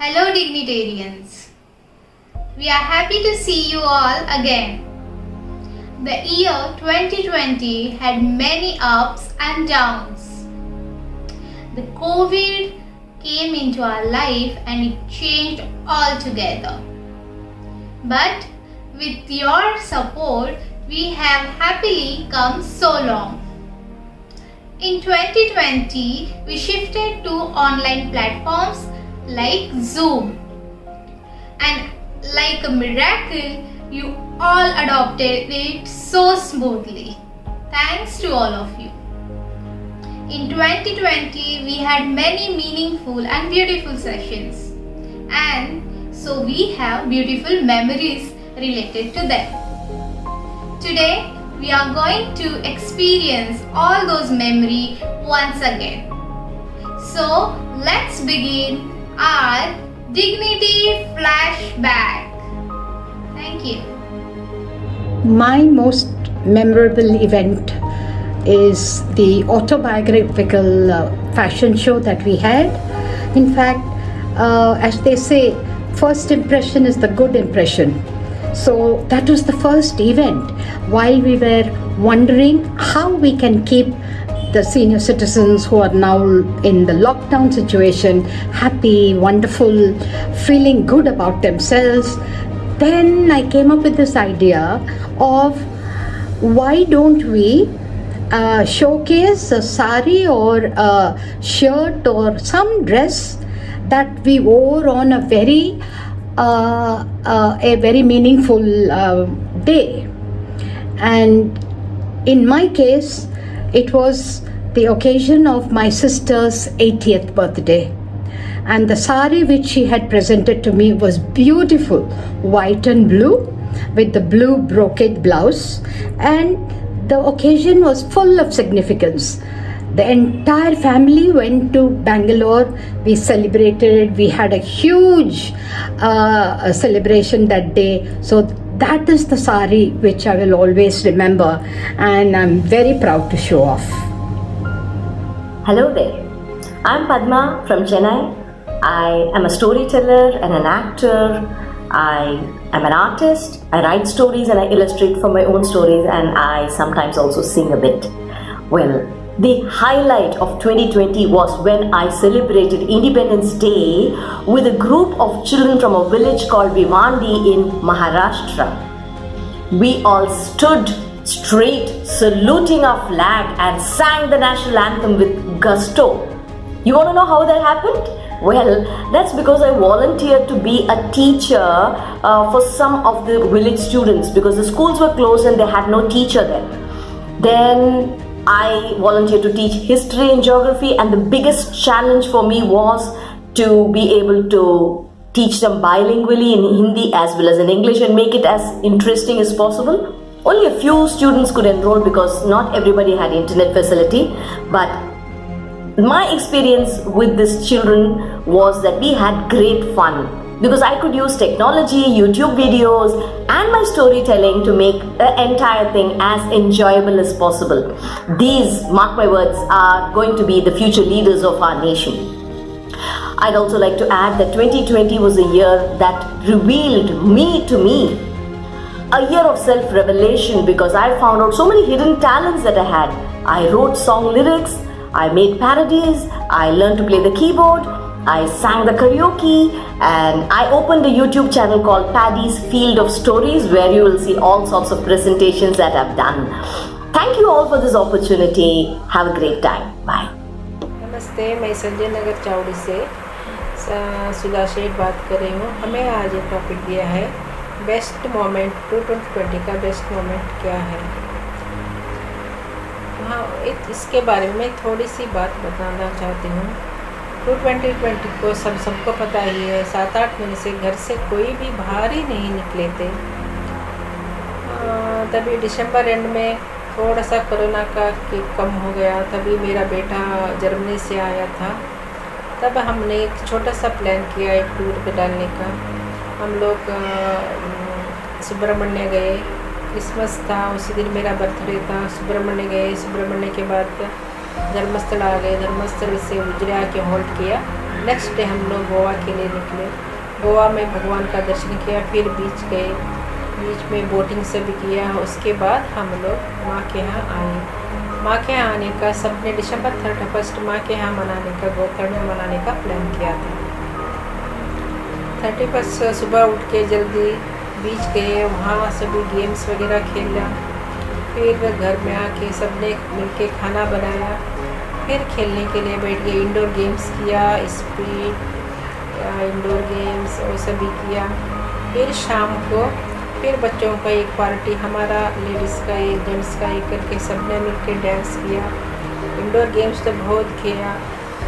Hello dignitarians. We are happy to see you all again. The year 2020 had many ups and downs. The COVID came into our life and it changed altogether. But with your support, we have happily come so long. In 2020, we shifted to online platforms like Zoom. And like a miracle, you all adopted it so smoothly. Thanks to all of you. In 2020, we had many meaningful and beautiful sessions. And so we have beautiful memories related to them. Today, we are going to experience all those memories once again. So, let's begin our Dignity Flashback. Thank you. My most memorable event is the autobiographical fashion show that we had. In fact, as they say, first impression is the good impression. So that was the first event while we were wondering how we can keep the senior citizens who are now in the lockdown situation happy, wonderful, feeling good about themselves. Then I came up with this idea of why don't we showcase a sari or a shirt or some dress that we wore on a very meaningful day. And in my case, it was the occasion of my sister's 80th birthday. And the sari which she had presented to me was beautiful, white and blue with the blue brocade blouse. And the occasion was full of significance. The entire family went to Bangalore. We celebrated. We had a huge celebration that day. So that is the sari which I will always remember, and I'm very proud to show off. Hello there. I'm Padma from Chennai. I am a storyteller and an actor. I am an artist. I write stories and I illustrate for my own stories, and I sometimes also sing a bit. Well, the highlight of 2020 was when I celebrated Independence Day with a group of children from a village called Bhiwandi in Maharashtra. We all stood straight, saluting our flag, and sang the national anthem with gusto. You want to know how that happened? Well, that's because I volunteered to be a teacher for some of the village students because the schools were closed and they had no teacher there. Then I volunteered to teach history and geography, and the biggest challenge for me was to be able to teach them bilingually in Hindi as well as in English and make it as interesting as possible. Only a few students could enroll because not everybody had internet facility, but my experience with these children was that we had great fun because I could use technology, YouTube videos, and my storytelling to make the entire thing as enjoyable as possible. These, mark my words, are going to be the future leaders of our nation. I'd also like to add that 2020 was a year that revealed me to me. A year of self-revelation because I found out so many hidden talents that I had. I wrote song lyrics, I made parodies, I learned to play the keyboard, I sang the karaoke, and I opened a YouTube channel called Paddy's Field of Stories where you will see all sorts of presentations that I've done. Thank you all for this opportunity. Have a great time. Bye. नमस्ते, मैं संजय नगर चावड़ी से सुधा शेठ बात कर रही हूँ। हमें आज एक टॉपिक दिया है बेस्ट मोमेंट 2020 का बेस्ट मोमेंट क्या है। हाँ, इसके बारे में थोड़ी सी बात बताना चाहती हूँ। 2020 को सबको पता ही है, 7-8 महीने से घर से कोई भी बाहर ही नहीं निकले थे। तभी दिसंबर एंड में थोड़ा सा कोरोना का कम हो गया, तभी मेरा बेटा जर्मनी से आया था। तब हमने एक छोटा सा प्लान किया एक टूर पे डालने का। हम लोग सुब्रमण्य गए, क्रिसमस था, उसी दिन मेरा बर्थडे था। सुब्रमण्य गए, सुब्रमण्य के बाद धर्मस्थल आ गए, धर्मस्थल से उजरे आके होल्ड किया नेक्स्ट डे हम लोग गोवा के लिए निकले। गोवा में भगवान का दर्शन किया, फिर बीच गए, बीच में बोटिंग से भी किया। उसके बाद हम लोग माँ के यहाँ आए। माँ के यहाँ आने का सबने दिसंबर 31 माँ के यहाँ मनाने का, गोकर्ण में मनाने का प्लान किया था। 31 सुबह उठ के जल्दी बीच गए, वहाँ सभी गेम्स वगैरह खेला। फिर घर में आके सबने मिलके खाना बनाया, फिर खेलने के लिए बैठ गए। इंडोर गेम्स किया, स्पीड इंडोर गेम्स वो सभी किया। फिर शाम को फिर बच्चों का एक पार्टी, हमारा लेडीज़ का एक, जेंट्स का एक करके सबने मिलकर डांस किया। इंडोर गेम्स तो बहुत खेला,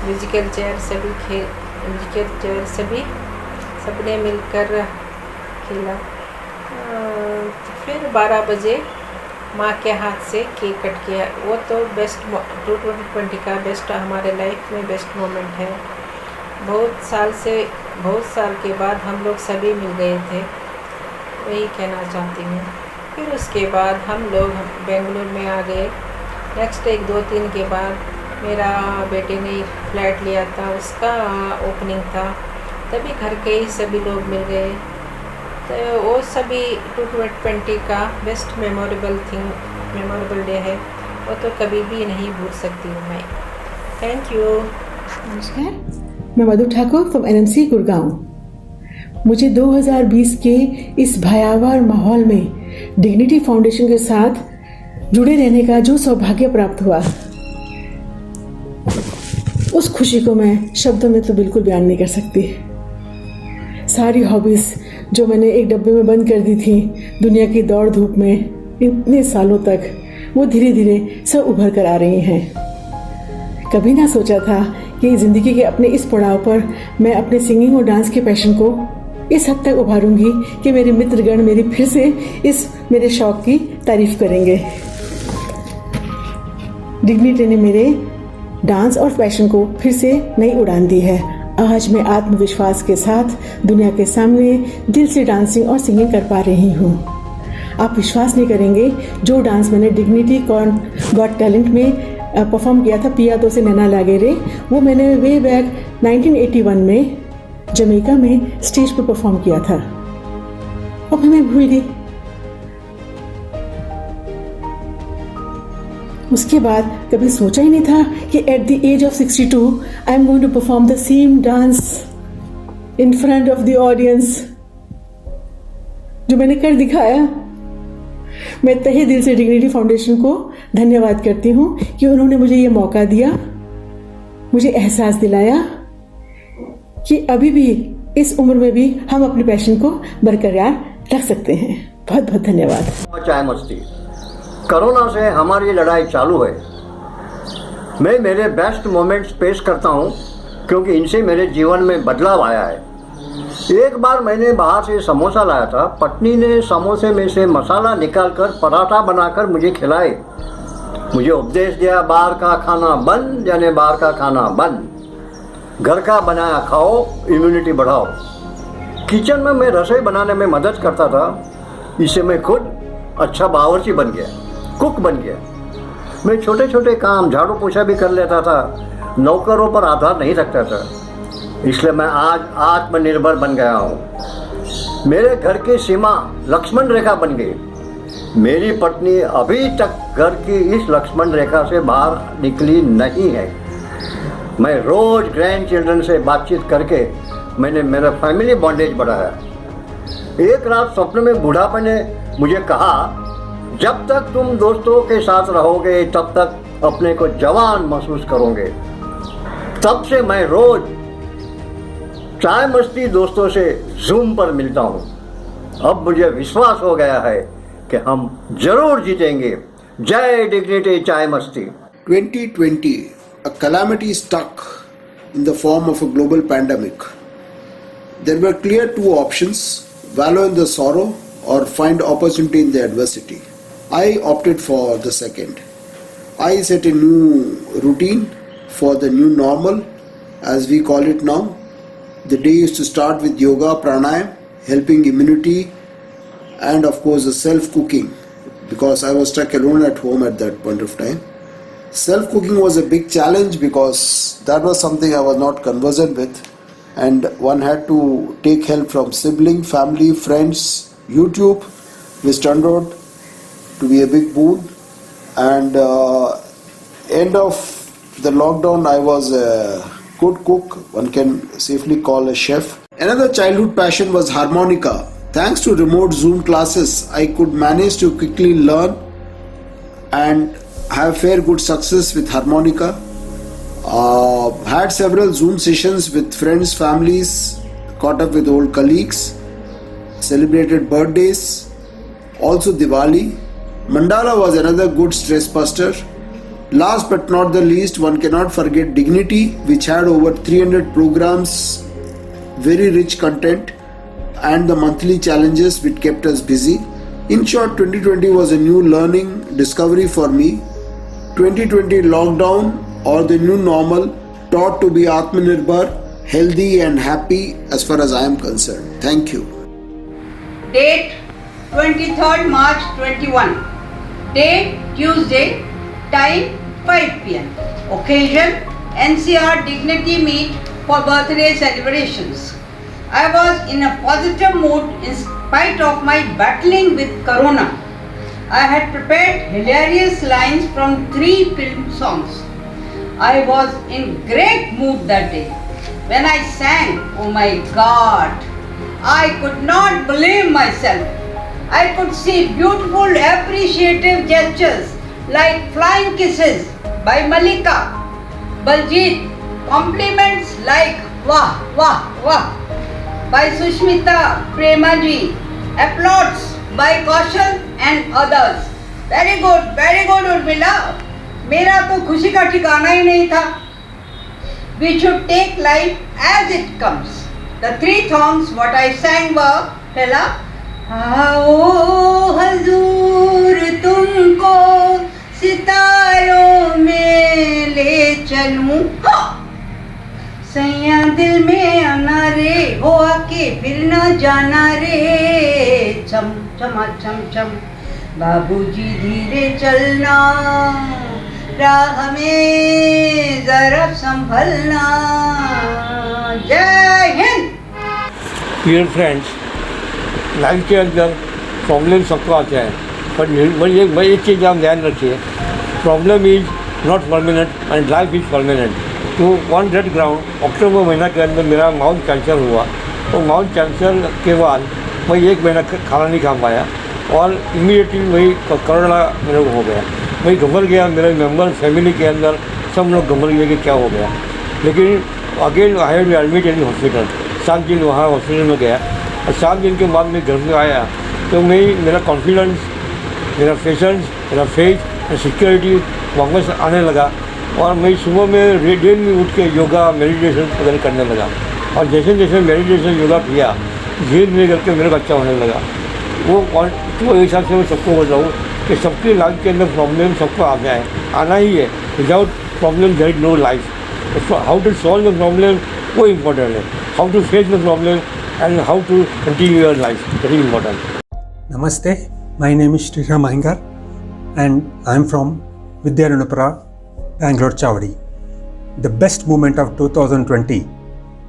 म्यूजिकल चेयर सभी सबने मिलकर खेला। फिर 12 बजे माँ के हाथ से केक कट किया। वो तो बेस्ट 2020 का बेस्ट, हमारे लाइफ में बेस्ट मोमेंट है। बहुत साल के बाद हम लोग सभी मिल गए थे, वही कहना चाहती हूँ। फिर उसके बाद हम लोग बेंगलुरु में आ गए। नेक्स्ट 1-2-3 के बाद मेरा बेटे ने एक फ्लैट लिया था, उसका ओपनिंग था, तभी घर के ही सभी लोग मिल गए। तो वो सभी 2020 का बेस्ट मेमोरेबल डे है, वो तो कभी भी नहीं भूल सकती हूँ मैं। Thank you. नमस्कार, मैं मधु ठाकुर फ्रॉम NMC गुड़गांव। मुझे 2020 के इस भयावह माहौल में डिग्निटी फाउंडेशन के साथ जुड़े रहने का जो सौभाग्य प्राप्त हुआ, उस खुशी को मैं शब्दों में तो बिल्कुल बयान नहीं कर सकती। सारी हॉबीज़ जो मैंने एक डब्बे में बंद कर दी थी दुनिया की दौड़ धूप में इतने सालों तक, वो धीरे धीरे सब उभर कर आ रही हैं। कभी ना सोचा था कि ज़िंदगी के अपने इस पड़ाव पर मैं अपने सिंगिंग और डांस के पैशन को इस हद तक उभारूंगी कि मेरे मित्रगण मेरी फिर से इस मेरे शौक की तारीफ करेंगे। डिग्निटी ने मेरे डांस और पैशन को फिर से नई उड़ान दी है। आज मैं आत्मविश्वास के साथ दुनिया के सामने दिल से डांसिंग और सिंगिंग कर पा रही हूँ। आप विश्वास नहीं करेंगे, जो डांस मैंने डिग्निटी गॉट टैलेंट में परफॉर्म किया था, पिया तो से नैना लागेरे, वो मैंने वे बैक 1981 में जमैका में स्टेज पर परफॉर्म किया था। अब मैं भूल गई। उसके बाद कभी सोचा ही नहीं था कि at the age of 62 I am going to perform the same dance in front of the audience, जो मैंने कर दिखाया। मैं तहे दिल से डिग्निटी फाउंडेशन को धन्यवाद करती हूँ कि उन्होंने मुझे ये मौका दिया, मुझे एहसास दिलाया कि अभी भी इस उम्र में भी हम अपने पैशन को बरकरार रख सकते हैं। बहुत बहुत धन्यवाद। चाय मस्ती, कोरोना से हमारी लड़ाई चालू है। मैं मेरे बेस्ट मोमेंट्स पेश करता हूँ क्योंकि इनसे मेरे जीवन में बदलाव आया है। एक बार मैंने बाहर से समोसा लाया था, पत्नी ने समोसे में से मसाला निकालकर पराठा बनाकर मुझे खिलाए। मुझे उपदेश दिया, बाहर का खाना बंद, यानी बाहर का खाना बंद, घर का बनाया खाओ, इम्यूनिटी बढ़ाओ। किचन में मैं रसोई बनाने में मदद करता था, इससे मैं खुद अच्छा बावर्ची बन गया, कुक बन गया। मैं छोटे छोटे काम, झाड़ू पोछा भी कर लेता था, नौकरों पर आधार नहीं रखता था, इसलिए मैं आज आत्मनिर्भर बन गया हूँ। मेरे घर की सीमा लक्ष्मण रेखा बन गई। मेरी पत्नी अभी तक घर की इस लक्ष्मण रेखा से बाहर निकली नहीं है। मैं रोज ग्रैंड चिल्ड्रन से बातचीत करके मैंने मेरा फैमिली बॉन्डेज बढ़ाया। एक रात स्वप्न में बुढ़ापे ने मुझे कहा, जब तक तुम दोस्तों के साथ रहोगे तब तक अपने को जवान महसूस करोगे। तब से मैं रोज चाय मस्ती दोस्तों से जूम पर मिलता हूँ। अब मुझे विश्वास हो गया है कि हम जरूर जीतेंगे। जय डिग्निटी चाय मस्ती। 2020, a calamity struck in the form of a global pandemic. There were clear two options: wallow in the sorrow or find opportunity in the adversity. I opted for the second. I set a new routine for the new normal, as we call it now. The day used to start with yoga, pranayam, helping immunity, and of course the self-cooking, because I was stuck alone at home at that point of time. Self-cooking was a big challenge because that was something I was not conversant with. and one had to take help from sibling, family, friends, YouTube, which turned out to be a big boon. And end of the lockdown, I was a good cook, one can safely call a chef. Another childhood passion was harmonica. Thanks to remote Zoom classes, I could manage to quickly learn and have fair good success with harmonica. Had several Zoom sessions with friends, families, caught up with old colleagues, celebrated birthdays, also Diwali. Mandala was another good stress buster. Last but not the least, one cannot forget Dignity, which had over 300 programs, very rich content, and the monthly challenges which kept us busy. In short, 2020 was a new learning discovery for me. 2020 lockdown or the new normal taught to be Atmanirbhar, healthy and happy as far as I am concerned. Thank you. Date 23rd March 21. Day Tuesday. Time 5 p.m. Occasion NCR Dignity Meet for birthday celebrations. I was in a positive mood in spite of my battling with Corona. I had prepared hilarious lines from 3 film songs. I was in great mood that day. When I sang, oh my God, I could not believe myself. I could see beautiful appreciative gestures like flying kisses by Malika, Baljeet, compliments like wah wah wah by Sushmita Premaji, applauds by Kaushal and others. Very good Urmila. मेरा तो खुशी का ठिकाना ही नहीं था. We should take life as it comes. The 3 songs what I sang were पहला आओ हजूर तुमको सितारों में ले चलूं, सैया दिल में आना रे हो आके फिर न जाना रे, छम छमा छम छम बाबूजी धीरे चलना, राह में जरा संभलना. जय हिंद. डियर फ्रेंड्स, लाइफ के अंदर प्रॉब्लम सबको आते हैं, पर एक चीज़ आप ध्यान रखिए, problem is not permanent and life is permanent. तो ऑन दैट ग्राउंड अक्टूबर महीना के अंदर मेरा माउथ कैंसर हुआ. तो माउथ कैंसर के बाद मैं 1 महीना खाना नहीं खा पाया और इमीडिएटली वही कोरोना मेरे को हो गया. वही घबरा गया, मेरे मेंबर फैमिली के अंदर सब लोग घबरा गए कि क्या हो गया. लेकिन again I have to admit in hospital. 7 दिन वहाँ हॉस्पिटल में गया और 7 दिन के बाद मैं घर में आया तो मेरा कॉन्फिडेंस, मेरा पेशेंस, मेरा फेथ और सिक्योरिटी वापस आने लगा. और मैं सुबह में डेली में उठ के योगा मेडिटेशन वगैरह करने लगा. और जैसे जैसे मेडिटेशन योगा किया धीरे धीरे करके मेरे को अच्छा होने लगा. वो तो एक हिसाब से मैं सबको बोल रहा हूँ कि सबकी लाइफ के अंदर प्रॉब्लम सबको आ जाए, आना ही है. Without problem there is no life. How to solve the problem वो इम्पोर्टेंट है. How to face the problem and how to continue your life, very important. Namaste, my name is Sriram Iyengar and I am from Vidyaranapura, Bangalore Chavadi. The best moment of 2020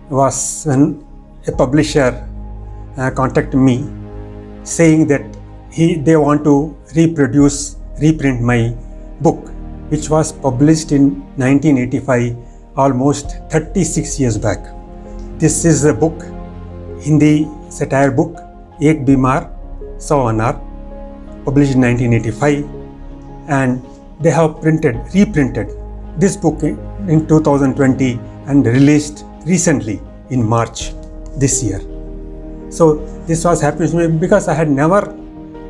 was when a publisher contacted me saying that they want to reprint my book, which was published in 1985, almost 36 years back. This is a book, Hindi satire book, Ek Bimar, Sau Anar, published in 1985, and they have reprinted this book in 2020 and released recently in March this year. So this was happening to me because I had never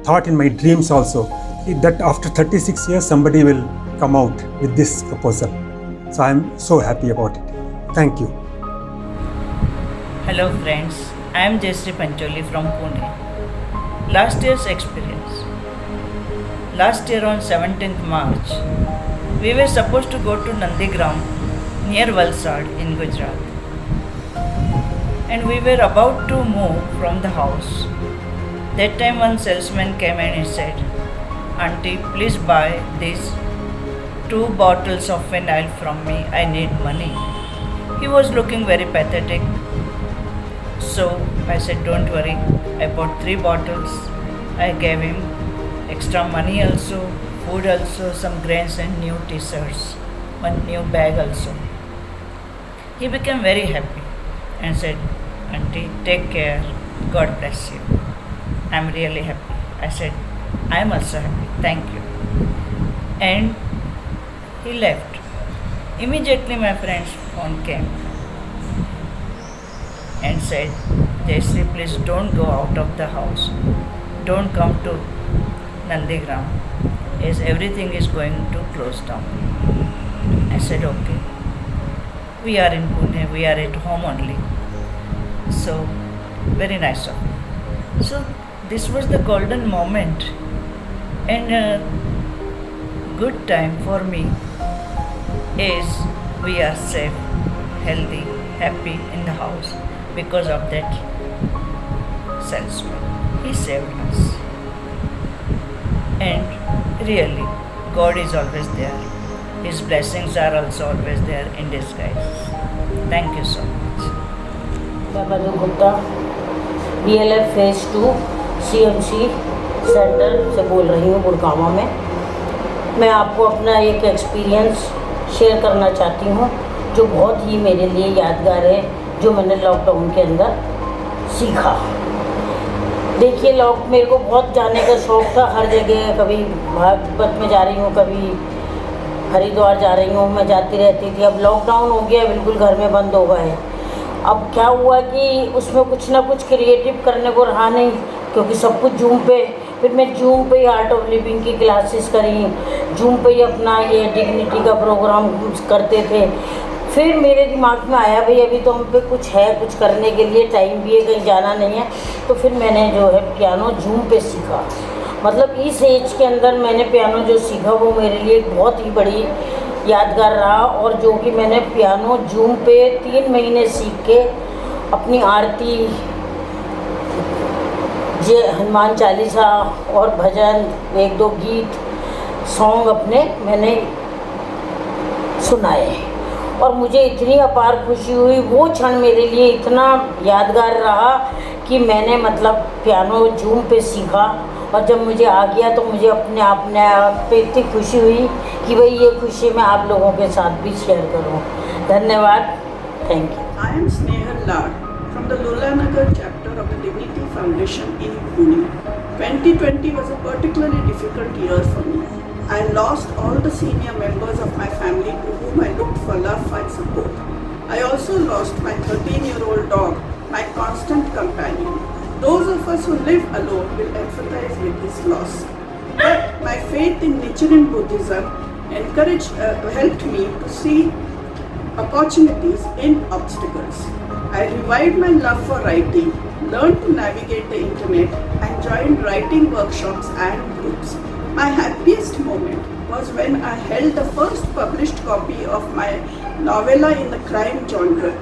thought in my dreams also that after 36 years somebody will come out with this proposal. So I am so happy about it. Thank you. Hello friends, I am Jayashree Pancholi from Pune. Last year's experience. Last year on 17th March, we were supposed to go to Nandigram near Valsad in Gujarat. And we were about to move from the house. That time one salesman came and he said, "Auntie, please buy these 2 bottles of phenyl from me, I need money." He was looking very pathetic So I said, don't worry. I bought 3 bottles. I gave him extra money also, food also, some grains and new t-shirts, one new bag also. He became very happy and said, Auntie, take care. God bless you. I'm really happy. I said, I'm also happy. Thank you. And he left. Immediately my friend's phone came and said, Jayashree, please don't go out of the house. Don't come to Nandigram, as everything is going to close down. I said, okay. We are in Pune, we are at home only. So, very nice of you. So, this was the golden moment and a good time for me is we are safe, healthy, happy in the house because of that salesman. He saved us. And really, God is always there. His blessings are also always there in disguise. Thank you so much. मैं Madhu Gupta DLF phase 2 CMC centre से बोल रही हूँ गुड़गांव में। मैं आपको अपना एक एक्सपीरियंस शेयर करना चाहती हूँ जो बहुत ही मेरे लिए यादगार है, जो मैंने लॉकडाउन के अंदर सीखा। देखिए, मेरे को बहुत जाने का शौक़ था हर जगह, कभी भागवत में जा रही हूँ, कभी हरिद्वार जा रही हूँ, मैं जाती रहती थी। अब लॉकडाउन हो गया, बिल्कुल घर में बंद हो गए। अब क्या हुआ कि उसमें कुछ ना कुछ क्रिएटिव करने को रहा नहीं, क्योंकि सब कुछ जूम पे। फिर मैं जूम पे ही आर्ट ऑफ लिविंग की क्लासेस करी, जूम पे ही अपना ये डिग्निटी का प्रोग्राम करते थे। फिर मेरे दिमाग में आया, भाई अभी तो हम पे कुछ है, कुछ करने के लिए टाइम भी है, कहीं जाना नहीं है। तो फिर मैंने जो है पियानो जूम पे सीखा। मतलब इस एज के अंदर मैंने पियानो जो सीखा वो मेरे लिए बहुत ही बड़ी यादगार रहा। और जो कि मैंने पियानो जूम पे 3 महीने सीख के अपनी आरती, जय हनुमान चालीसा और भजन, 1-2 गीत सॉन्ग अपने मैंने सुनाए। और मुझे इतनी अपार खुशी हुई, वो क्षण मेरे लिए इतना यादगार रहा कि मैंने मतलब पियानो जूम पे सीखा। और जब मुझे आ गया तो मुझे अपने आप पे इतनी खुशी हुई कि भाई ये खुशी मैं आप लोगों के साथ भी शेयर करूं। धन्यवाद। Thank you. I am Snehal Lad from the Lolanagar chapter of the Dignity Foundation in Pune. 2020 was a particularly difficult year for me. I lost all the senior members of my family to whom I looked for love and support. I also lost my 13-year-old dog, my constant companion. Those of us who live alone will empathize with this loss. But my faith in Nichiren Buddhism helped me to see opportunities in obstacles. I revived my love for writing, learned to navigate the internet, and joined writing workshops and groups. My happiest moment was when I held the first published copy of my novella in the crime genre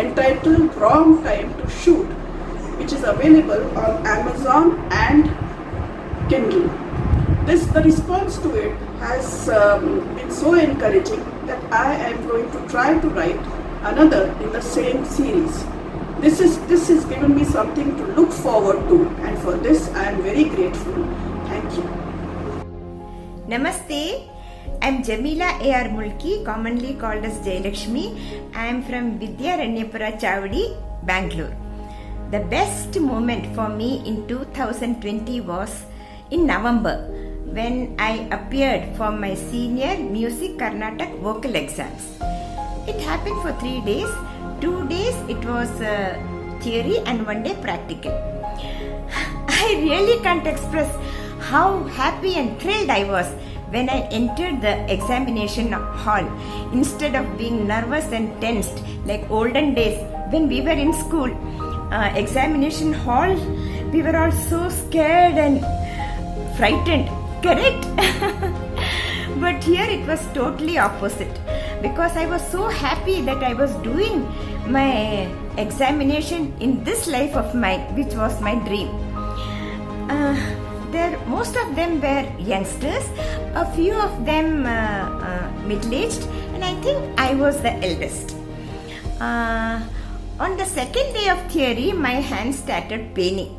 entitled Wrong Time to Shoot, which is available on Amazon and Kindle. The response to it has been so encouraging that I am going to try to write another in the same series. This has given me something to look forward to, and for this I am very grateful. Thank you. Namaste. I am Jamila A.R. Mulki, commonly called as Jayalakshmi. I am from Vidyaranyapura Chavadi, Bangalore. The best moment for me in 2020 was in November when I appeared for my senior music Karnataka vocal exams. It happened for 3 days. 2 days it was theory and 1 day practical. I really can't express how happy and thrilled I was when I entered the examination hall. Instead of being nervous and tensed like olden days when we were in school, examination hall, we were all so scared and frightened, correct? But here it was totally opposite, because I was so happy that I was doing my examination in this life of mine, which was my dream. Most of them were youngsters, a few of them middle-aged, and I think I was the eldest. On the second day of theory, my hand started paining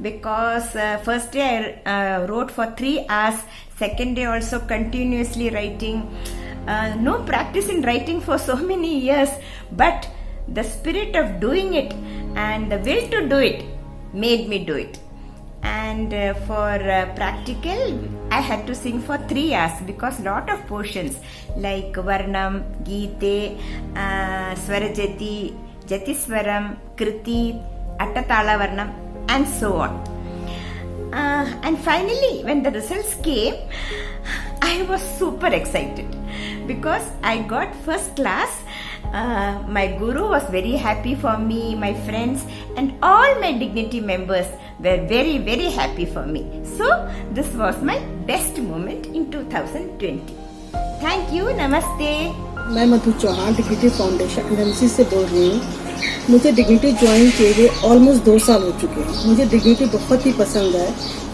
because first day I wrote for 3 hours, second day also continuously writing. No practice in writing for so many years, but the spirit of doing it and the will to do it made me do it. And for practical, I had to sing for 3 hours because lot of portions like Varnam, Geete, Swarajati, Jatiswaram, Kriti, Attatala Varnam, and so on. And finally, when the results came, I was super excited because I got first class. My guru was very happy for me, my friends and all my dignity members were very, very happy for me. So this was my best moment in 2020. Thank you. Namaste. मैं मधु Chauhan dignity foundation NMC से बोल रही हूँ। मुझे dignity join किए हुए almost 2 साल हो चुके हैं। मुझे डिग्निटी बहुत ही पसंद है।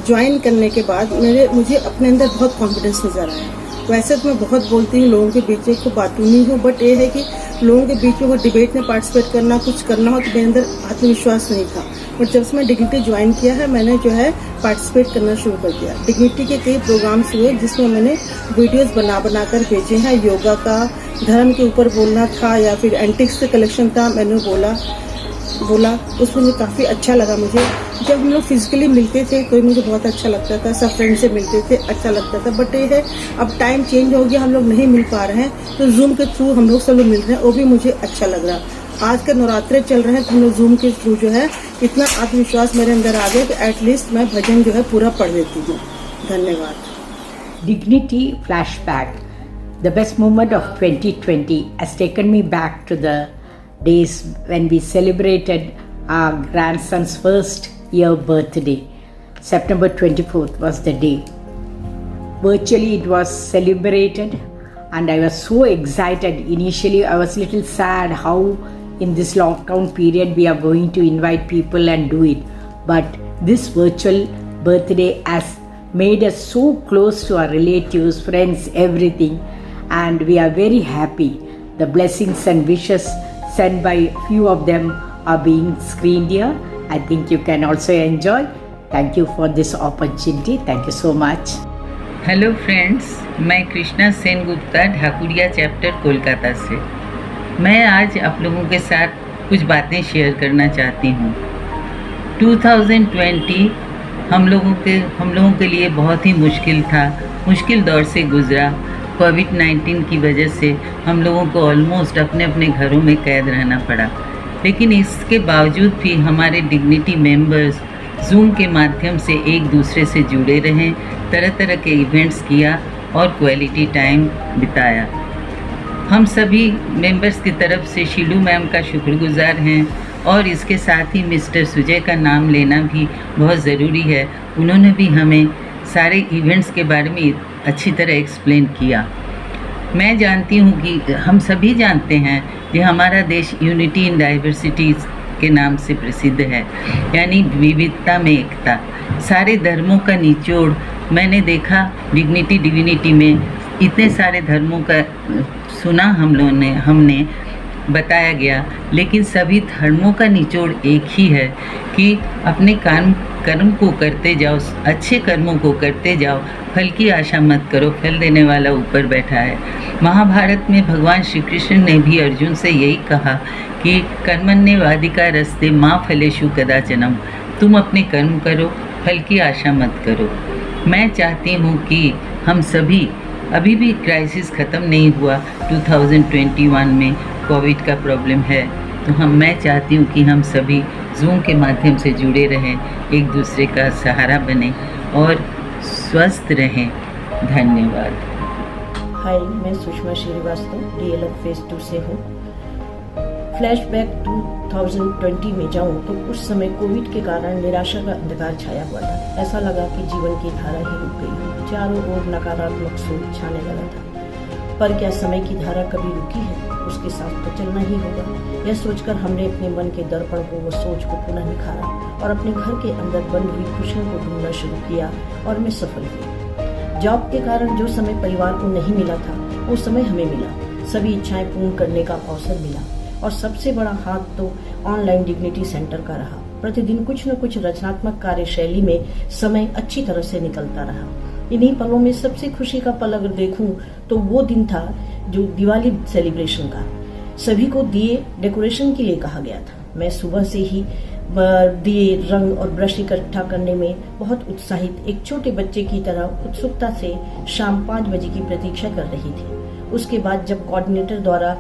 ज्वाइन करने के बाद मुझे अपने अंदर बहुत कॉन्फिडेंस नज़र आया। वैसे तो मैं बहुत बोलती हूँ, लोगों के बीच में को बातूनी हूँ, बट ये है कि लोगों के बीच में वो डिबेट में पार्टिसिपेट करना, कुछ करना हो तो मेरे अंदर आत्मविश्वास नहीं था। बट जब से मैं डिग्निटी ज्वाइन किया है, मैंने जो है पार्टिसिपेट करना शुरू कर दिया। डिग्निटी के कई प्रोग्राम्स हुए जिसमें मैंने वीडियोस बना कर भेजे हैं। योगा का, धर्म के ऊपर बोलना था या फिर एंटिक्स का कलेक्शन था, मैंने बोला उसमें मुझे काफ़ी अच्छा लगा। मुझे जब हम लोग फिजिकली मिलते थे तो मुझे बहुत अच्छा लगता था, सब फ्रेंड से मिलते थे, अच्छा लगता था। बट ये है अब टाइम चेंज हो गया, हम लोग नहीं मिल पा रहे हैं, तो जूम के थ्रू हम लोग सब लोग मिल रहे हैं, वो भी मुझे अच्छा लग रहा। आज के नवरात्रे चल रहे हैं तो हम लोग जूम के थ्रू जो है इतना आत्मविश्वास मेरे अंदर आ गया कि एटलीस्ट मैं भजन जो है पूरा पढ़ लेती हूँ। धन्यवाद। Dignity flashback. The best moment of 2020 has taken me back to the days when we celebrated our grandson's first year birthday. September 24th was the day. Virtually it was celebrated and I was so excited. Initially I was a little sad how in this lockdown period we are going to invite people and do it. But this virtual birthday has made us so close to our relatives, friends, everything. And we are very happy. The blessings and wishes sent by few of them are being screened here. I think you can also enjoy. Thank you for this opportunity. Thank you so much. Hello friends, मैं Krishna Sen Gupta, Dhakuria chapter Kolkata से। मैं आज आप लोगों के साथ कुछ बातें शेयर करना चाहती हूँ। 2020 हम लोगों के लिए बहुत ही मुश्किल था, मुश्किल दौर से गुजरा। कोविड-19 की वजह से हम लोगों को ऑलमोस्ट अपने अपने घरों में कैद रहना पड़ा, लेकिन इसके बावजूद भी हमारे डिग्निटी मेंबर्स जूम के माध्यम से एक दूसरे से जुड़े रहें, तरह तरह के इवेंट्स किया और क्वालिटी टाइम बिताया। हम सभी मेंबर्स की तरफ से शीलू मैम का शुक्रगुजार हैं और इसके साथ ही मिस्टर सुजय का नाम लेना भी बहुत ज़रूरी है। उन्होंने भी हमें सारे इवेंट्स के बारे में अच्छी तरह एक्सप्लेन किया। मैं जानती हूँ कि हम सभी जानते हैं कि हमारा देश यूनिटी इन डाइवर्सिटीज़ के नाम से प्रसिद्ध है, यानी विविधता में एकता। सारे धर्मों का निचोड़ मैंने देखा डिग्निटी डिविनिटी में। इतने सारे धर्मों का सुना हमने बताया गया, लेकिन सभी धर्मों का निचोड़ एक ही है कि अपने कर्म को करते जाओ, अच्छे कर्मों को करते जाओ, फल की आशा मत करो, फल देने वाला ऊपर बैठा है। महाभारत में भगवान श्री कृष्ण ने भी अर्जुन से यही कहा कि कर्मण्येवाधिकार रस्ते माँ फलेषु कदाचनम, तुम अपने कर्म करो, फल की आशा मत करो। मैं चाहती हूँ कि हम सभी, अभी भी क्राइसिस ख़त्म नहीं हुआ, 2021 में कोविड का प्रॉब्लम है, तो मैं चाहती हूँ कि हम सभी जूम के माध्यम से जुड़े रहें, एक दूसरे का सहारा बने और स्वस्थ रहें। धन्यवाद। हाय, मैं सुषमा श्रीवास्तव DLF फेज 2 से हूँ। फ्लैशबैक 2020 में जाऊँ तो उस समय कोविड के कारण निराशा का अंधकार छाया हुआ था। ऐसा लगा कि जीवन की धारा ही रुक गई हो, चारों ओर नकारात्मक सोच छाने लगा था। पर क्या समय की धारा कभी रुकी है? उसके साथ तो चलना ही होगा। यह सोचकर हमने अपने मन के दर्पण को, वो सोच को पुनः निखारा और अपने घर के अंदर बंद हुई खुशियों को ढूंढना शुरू किया और मैं सफल हुई। जॉब के कारण जो समय परिवार को नहीं मिला था, वो समय हमें मिला। सभी इच्छाएं पूर्ण करने का अवसर मिला। और सबसे बड़ा हाथ तो ऑनलाइन डिग्निटी सेंटर का रहा। प्रतिदिन कुछ न कुछ रचनात्मक कार्यशैली में समय अच्छी तरह से निकलता रहा। इन्हीं पलों में सबसे खुशी का पल अगर देखूं तो वो दिन था जो दिवाली सेलिब्रेशन का। सभी को दिए डेकोरेशन के लिए कहा गया था। मैं सुबह से ही दिए, रंग और ब्रश इकट्ठा करने में बहुत उत्साहित एक छोटे बच्चे की तरह उत्सुकता से शाम 5 बजे की प्रतीक्षा कर रही थी। उसके बाद जब कोऑर्डिनेटर द्वारा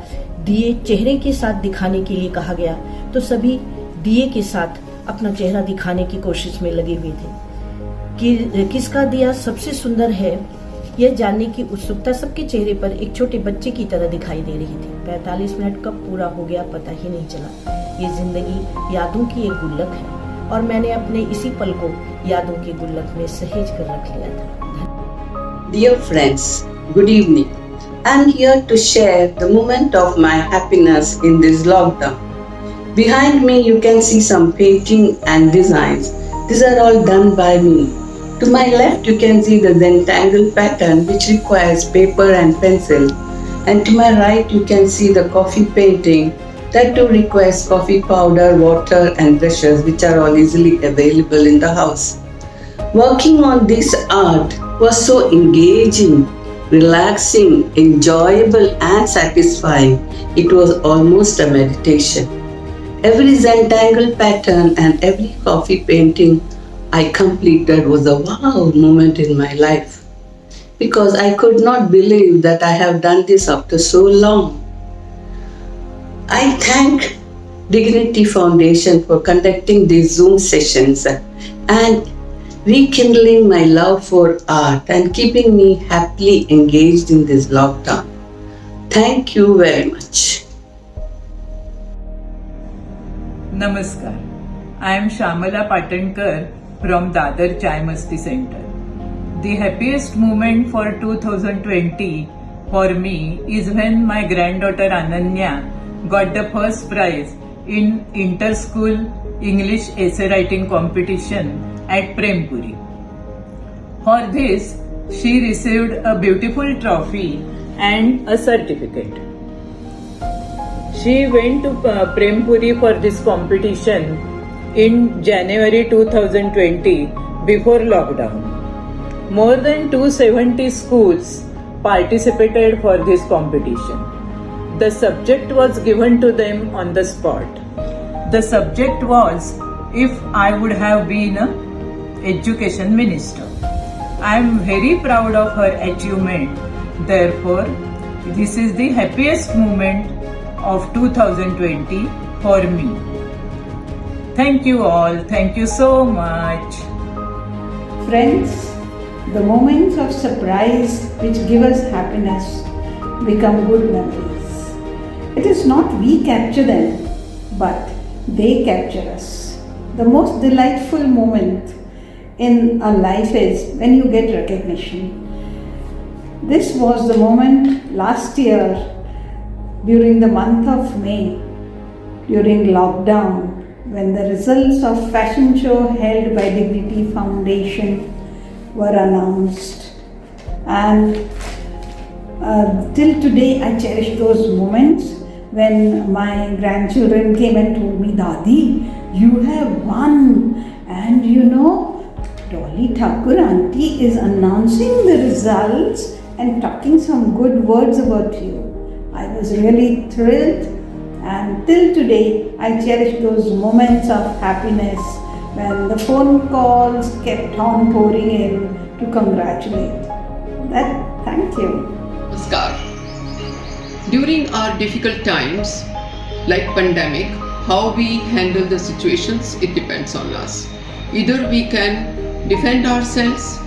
दिए चेहरे के साथ दिखाने के लिए कहा गया तो सभी दिए के साथ अपना चेहरा दिखाने की कोशिश में लगे हुए थे कि किसका दिया सबसे सुंदर है। यह जानने की उत्सुकता सबके चेहरे पर एक छोटे बच्चे की तरह दिखाई दे रही थी। 45 मिनट कब पूरा हो गया पता ही नहीं चला। ये जिंदगी यादों की एक गुल्लक है और मैंने अपने इसी पल को यादों की गुल्लक में सहेज कर रख लिया था। Dear friends, good evening. I am here to share the moment of my happiness in this lockdown. Behind me you can see some painting and designs. These are all done by me. To my left you can see the Zentangle pattern which requires paper and pencil. And to my right you can see the coffee painting that too requires coffee powder, water and brushes which are all easily available in the house. Working on this art was so engaging, relaxing, enjoyable and satisfying. It was almost a meditation. Every Zentangle pattern and every coffee painting I completed was a wow moment in my life because I could not believe that I have done this after so long. I thank Dignity Foundation for conducting these Zoom sessions and rekindling my love for art and keeping me happily engaged in this lockdown. Thank you very much. Namaskar. I am Shamala Patankar from Dadar Chai Masti Center. The happiest moment for 2020 for me is when my granddaughter Ananya got the first prize in inter-school English essay writing competition at Prempuri. For this, she received a beautiful trophy and a certificate. She went to Prempuri for this competition in January 2020 before lockdown. More than 270 schools participated for this competition. The subject was given to them on the spot. The subject was if I would have been an education minister. I am very proud of her achievement. Therefore, this is the happiest moment of 2020 for me. Thank you all. Thank you so much. Friends, the moments of surprise which give us happiness become good memories. It is not we capture them, but they capture us. The most delightful moment in our life is when you get recognition. This was the moment last year during the month of May, during lockdown, when the results of fashion show held by Dignity Foundation were announced. And till today I cherish those moments when my grandchildren came and told me, Dadi, you have won. And you know, Dolly Thakur auntie is announcing the results and talking some good words about you. I was really thrilled, and till today I cherish those moments of happiness when the phone calls kept on pouring in to congratulate. Thank you. Namaskar. During our difficult times like pandemic, how we handle the situations, it depends on us. Either we can defend ourselves,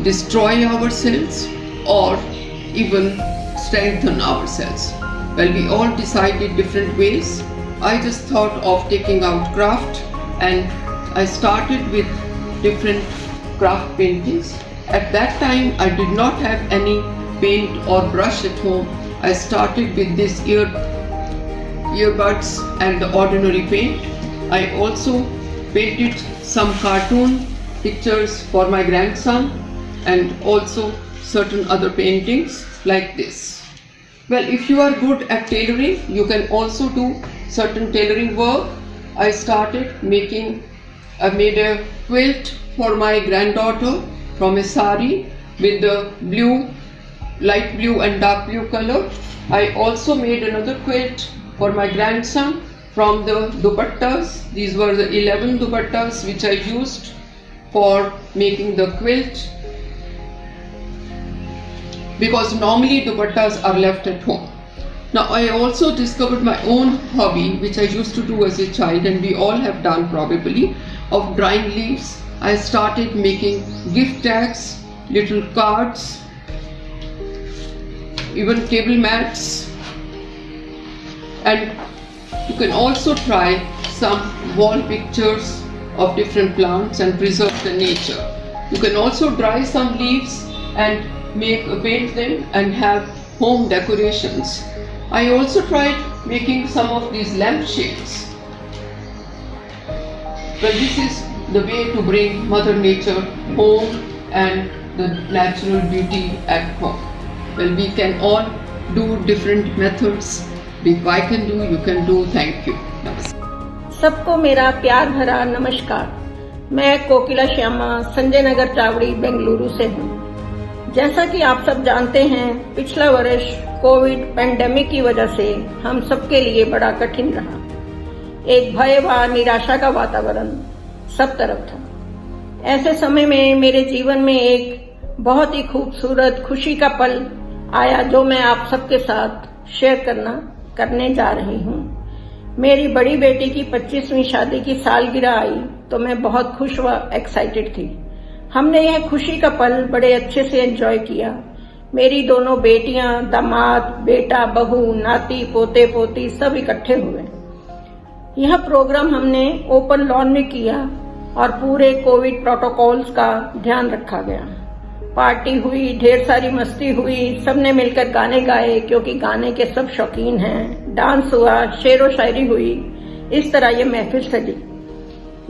destroy ourselves, or even strengthen ourselves. Well, we all decided different ways. I just thought of taking out craft, and I started with different craft paintings. At that time, I did not have any paint or brush at home. I started with this earbuds and the ordinary paint. I also painted some cartoon pictures for my grandson and also certain other paintings like this. Well, if you are good at tailoring, you can also do certain tailoring work, I made a quilt for my granddaughter from a sari with the blue, light blue and dark blue color. I also made another quilt for my grandson from the dupattas. These were the 11 dupattas which I used for making the quilt, because normally dupattas are left at home. Now I also discovered my own hobby, which I used to do as a child, and we all have done probably, of drying leaves. I started making gift tags, little cards, even table mats, and you can also try some wall pictures of different plants and preserve the nature. You can also dry some leaves and paint them and have home decorations. I also tried making some of these lampshades. Well, this is the way to bring Mother Nature home and the natural beauty at home. Well, we can all do different methods. If I can do, you can do. Thank you. Namaste. सबको मेरा प्यार भरा नमस्कार। मैं कोकिला श्यामा संजय नगर चावड़ी बेंगलुरु से हूँ। जैसा कि आप सब जानते हैं, पिछला वर्ष कोविड पैंडेमिक की वजह से हम सबके लिए बड़ा कठिन रहा। एक भय व निराशा का वातावरण सब तरफ था। ऐसे समय में मेरे जीवन में एक बहुत ही खूबसूरत खुशी का पल आया, जो मैं आप सबके साथ शेयर करने जा रही हूँ। मेरी बड़ी बेटी की 25वीं शादी की सालगिरह आई तो मैं बहुत खुश व एक्साइटेड थी। हमने यह खुशी का पल बड़े अच्छे से एंजॉय किया। मेरी दोनों बेटियां, दामाद, बेटा, बहू, नाती, पोते पोती सब इकट्ठे हुए। यह प्रोग्राम हमने ओपन लॉन में किया और पूरे कोविड प्रोटोकॉल्स का ध्यान रखा गया। पार्टी हुई, ढेर सारी मस्ती हुई, सबने मिलकर गाने गाए क्योंकि गाने के सब शौकीन हैं। डांस हुआ, शेरो शायरी हुई। इस तरह यह महफिल सजी।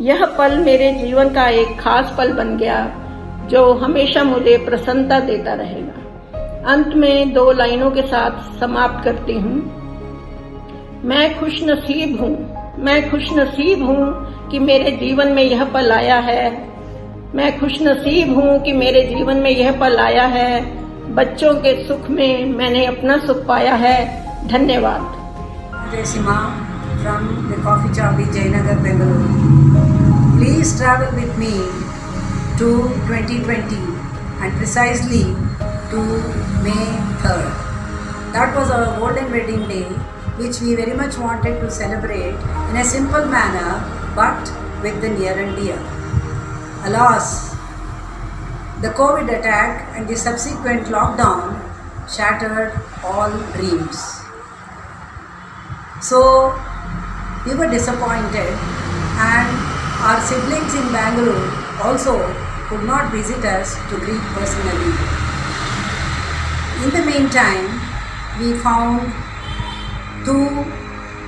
यह पल मेरे जीवन का एक खास पल बन गया, जो हमेशा मुझे प्रसन्नता देता रहेगा। अंत में 2 लाइनों के साथ समाप्त करती हूँ। मैं खुशनसीब हूँ कि मेरे जीवन में यह पल आया है। मैं खुशनसीब हूँ कि मेरे जीवन में यह पल आया है। बच्चों के सुख में मैंने अपना सुख पाया है। धन्यवाद। जय सीमा from the Coffee Chowdi, Jayanagar, Bengaluru. Please travel with me to 2020 and precisely to May 3rd. That was our golden wedding day, which we very much wanted to celebrate in a simple manner but with the near and dear. Alas, the COVID attack and the subsequent lockdown shattered all dreams. So, we were disappointed, and our siblings in Bangalore also could not visit us to greet personally. In the meantime, we found 2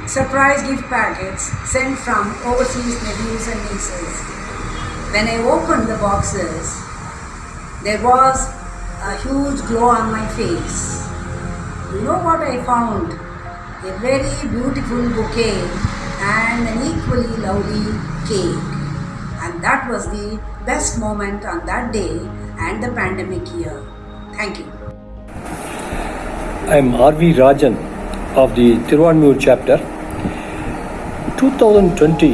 surprise gift packets sent from overseas nephews and nieces. When I opened the boxes, there was a huge glow on my face. You know what I found? A very beautiful bouquet and an equally lovely cake. And that was the best moment on that day and the pandemic year. Thank you. I am R.V. Rajan of the Tiruvanmiyur chapter. 2020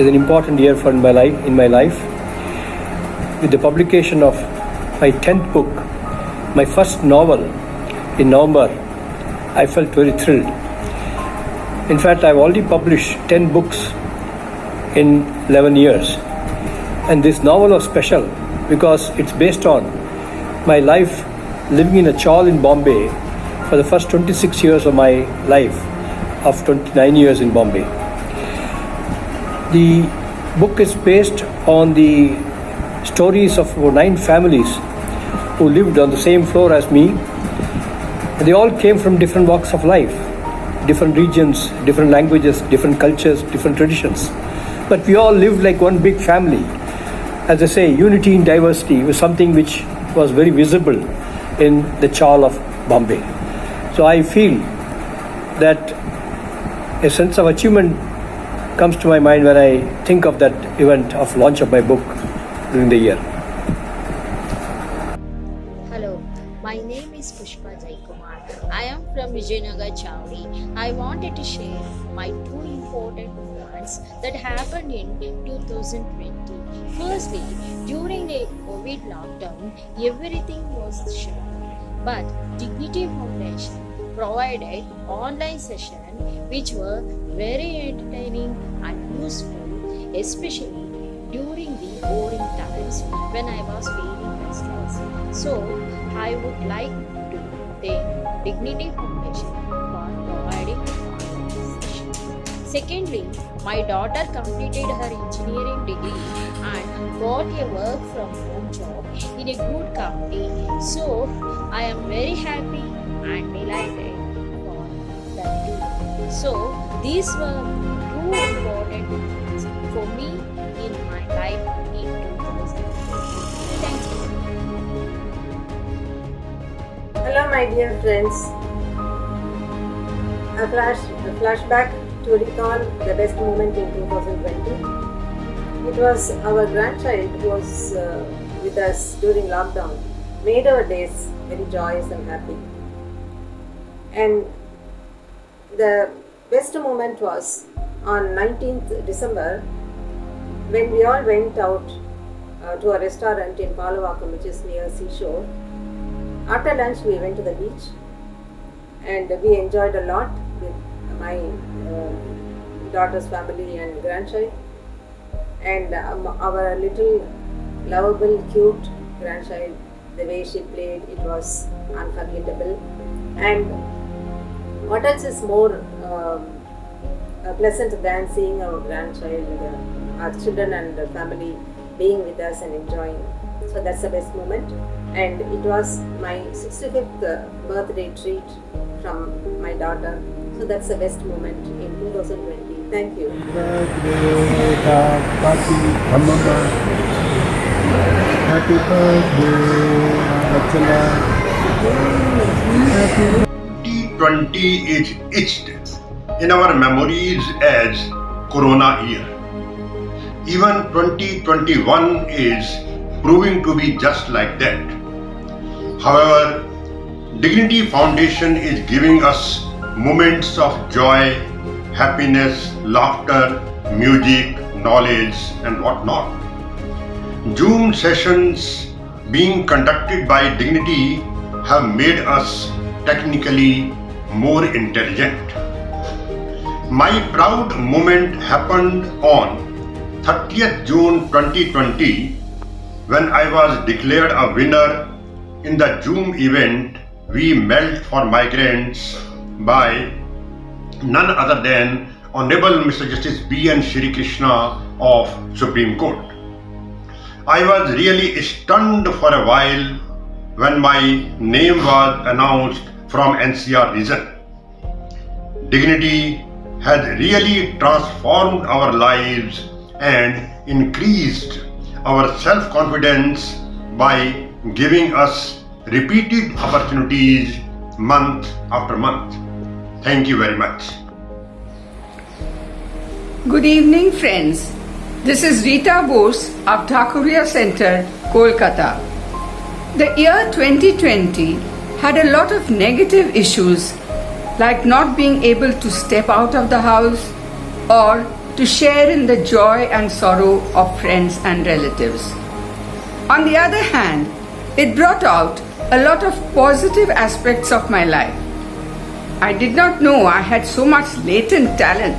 is an important year in my life. With the publication of my 10th book, my first novel in November, I felt very thrilled. In fact, I've already published 10 books in 11 years. And this novel was special because it's based on my life living in a chawl in Bombay for the first 26 years of my life, of 29 years in Bombay. The book is based on the stories of 9 families who lived on the same floor as me. And they all came from different walks of life, different regions, different languages, different cultures, different traditions. But we all lived like one big family. As I say, unity in diversity was something which was very visible in the chawl of Bombay. So I feel that a sense of achievement comes to my mind when I think of that event of launch of my book during the year. Hello, my name is Pushpa Jaikumar. I am from Vijayanagar Chavdi. I wanted to share my two important moments that happened in 2020. Firstly, during the COVID lockdown, everything was shut. But Dignity Foundation provided online sessions which were very entertaining and useful, especially during the boring times when I was feeling restless. So, I would like to thank Dignity Foundation for providing online sessions. Secondly, my daughter completed her engineering degree and got a work from home job in a good company. So, I am very happy and delighted for that too. So, these were two important moments for me in my life in 2020. Thank you. Hello, my dear friends. A flashback to recall the best moment in 2020. It was our grandchild who was with us during lockdown, made our days very joyous and happy. And the best moment was on 19th December when we all went out to a restaurant in Palavakam, which is near seashore. After lunch we went to the beach and we enjoyed a lot with my daughter's family and grandchild, and our little lovable cute grandchild, the way she played, it was unforgettable. And what else is more pleasant than seeing our grandchild, our children and the family being with us and enjoying. So that's the best moment, and it was my 65th birthday treat from my daughter. So that's the best moment in 2020. Thank you. 2020 is etched in our memories as Corona year. Even 2021 is proving to be just like that. However, Dignity Foundation is giving us moments of joy, happiness, laughter, music, knowledge, and whatnot. Zoom sessions being conducted by Dignity have made us technically more intelligent. My proud moment happened on 30th June 2020 when I was declared a winner in the Zoom event we held for migrants by none other than Honorable Mr. Justice B.N. Shri Krishna of Supreme Court. I was really stunned for a while when my name was announced from NCR region. Dignity has really transformed our lives and increased our self-confidence by giving us repeated opportunities month after month. Thank you very much. Good evening, friends. This is Rita Bose of Thakuria Center, Kolkata. The year 2020 had a lot of negative issues like not being able to step out of the house or to share in the joy and sorrow of friends and relatives. On the other hand, it brought out a lot of positive aspects of my life. I did not know I had so much latent talent.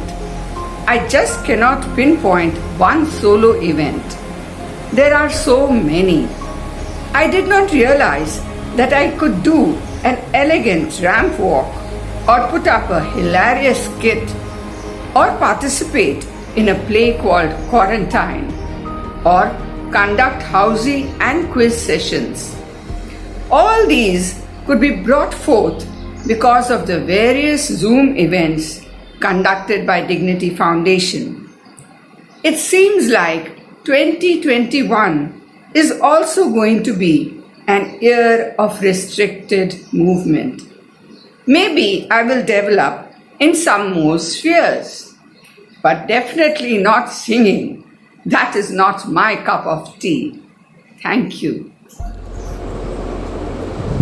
I just cannot pinpoint one solo event. There are so many. I did not realize that I could do an elegant ramp walk or put up a hilarious skit or participate in a play called Quarantine or conduct housey and quiz sessions. All these could be brought forth because of the various Zoom events conducted by Dignity Foundation. It seems like 2021 is also going to be an year of restricted movement. Maybe I will develop in some more spheres, but definitely not singing. That is not my cup of tea. Thank you.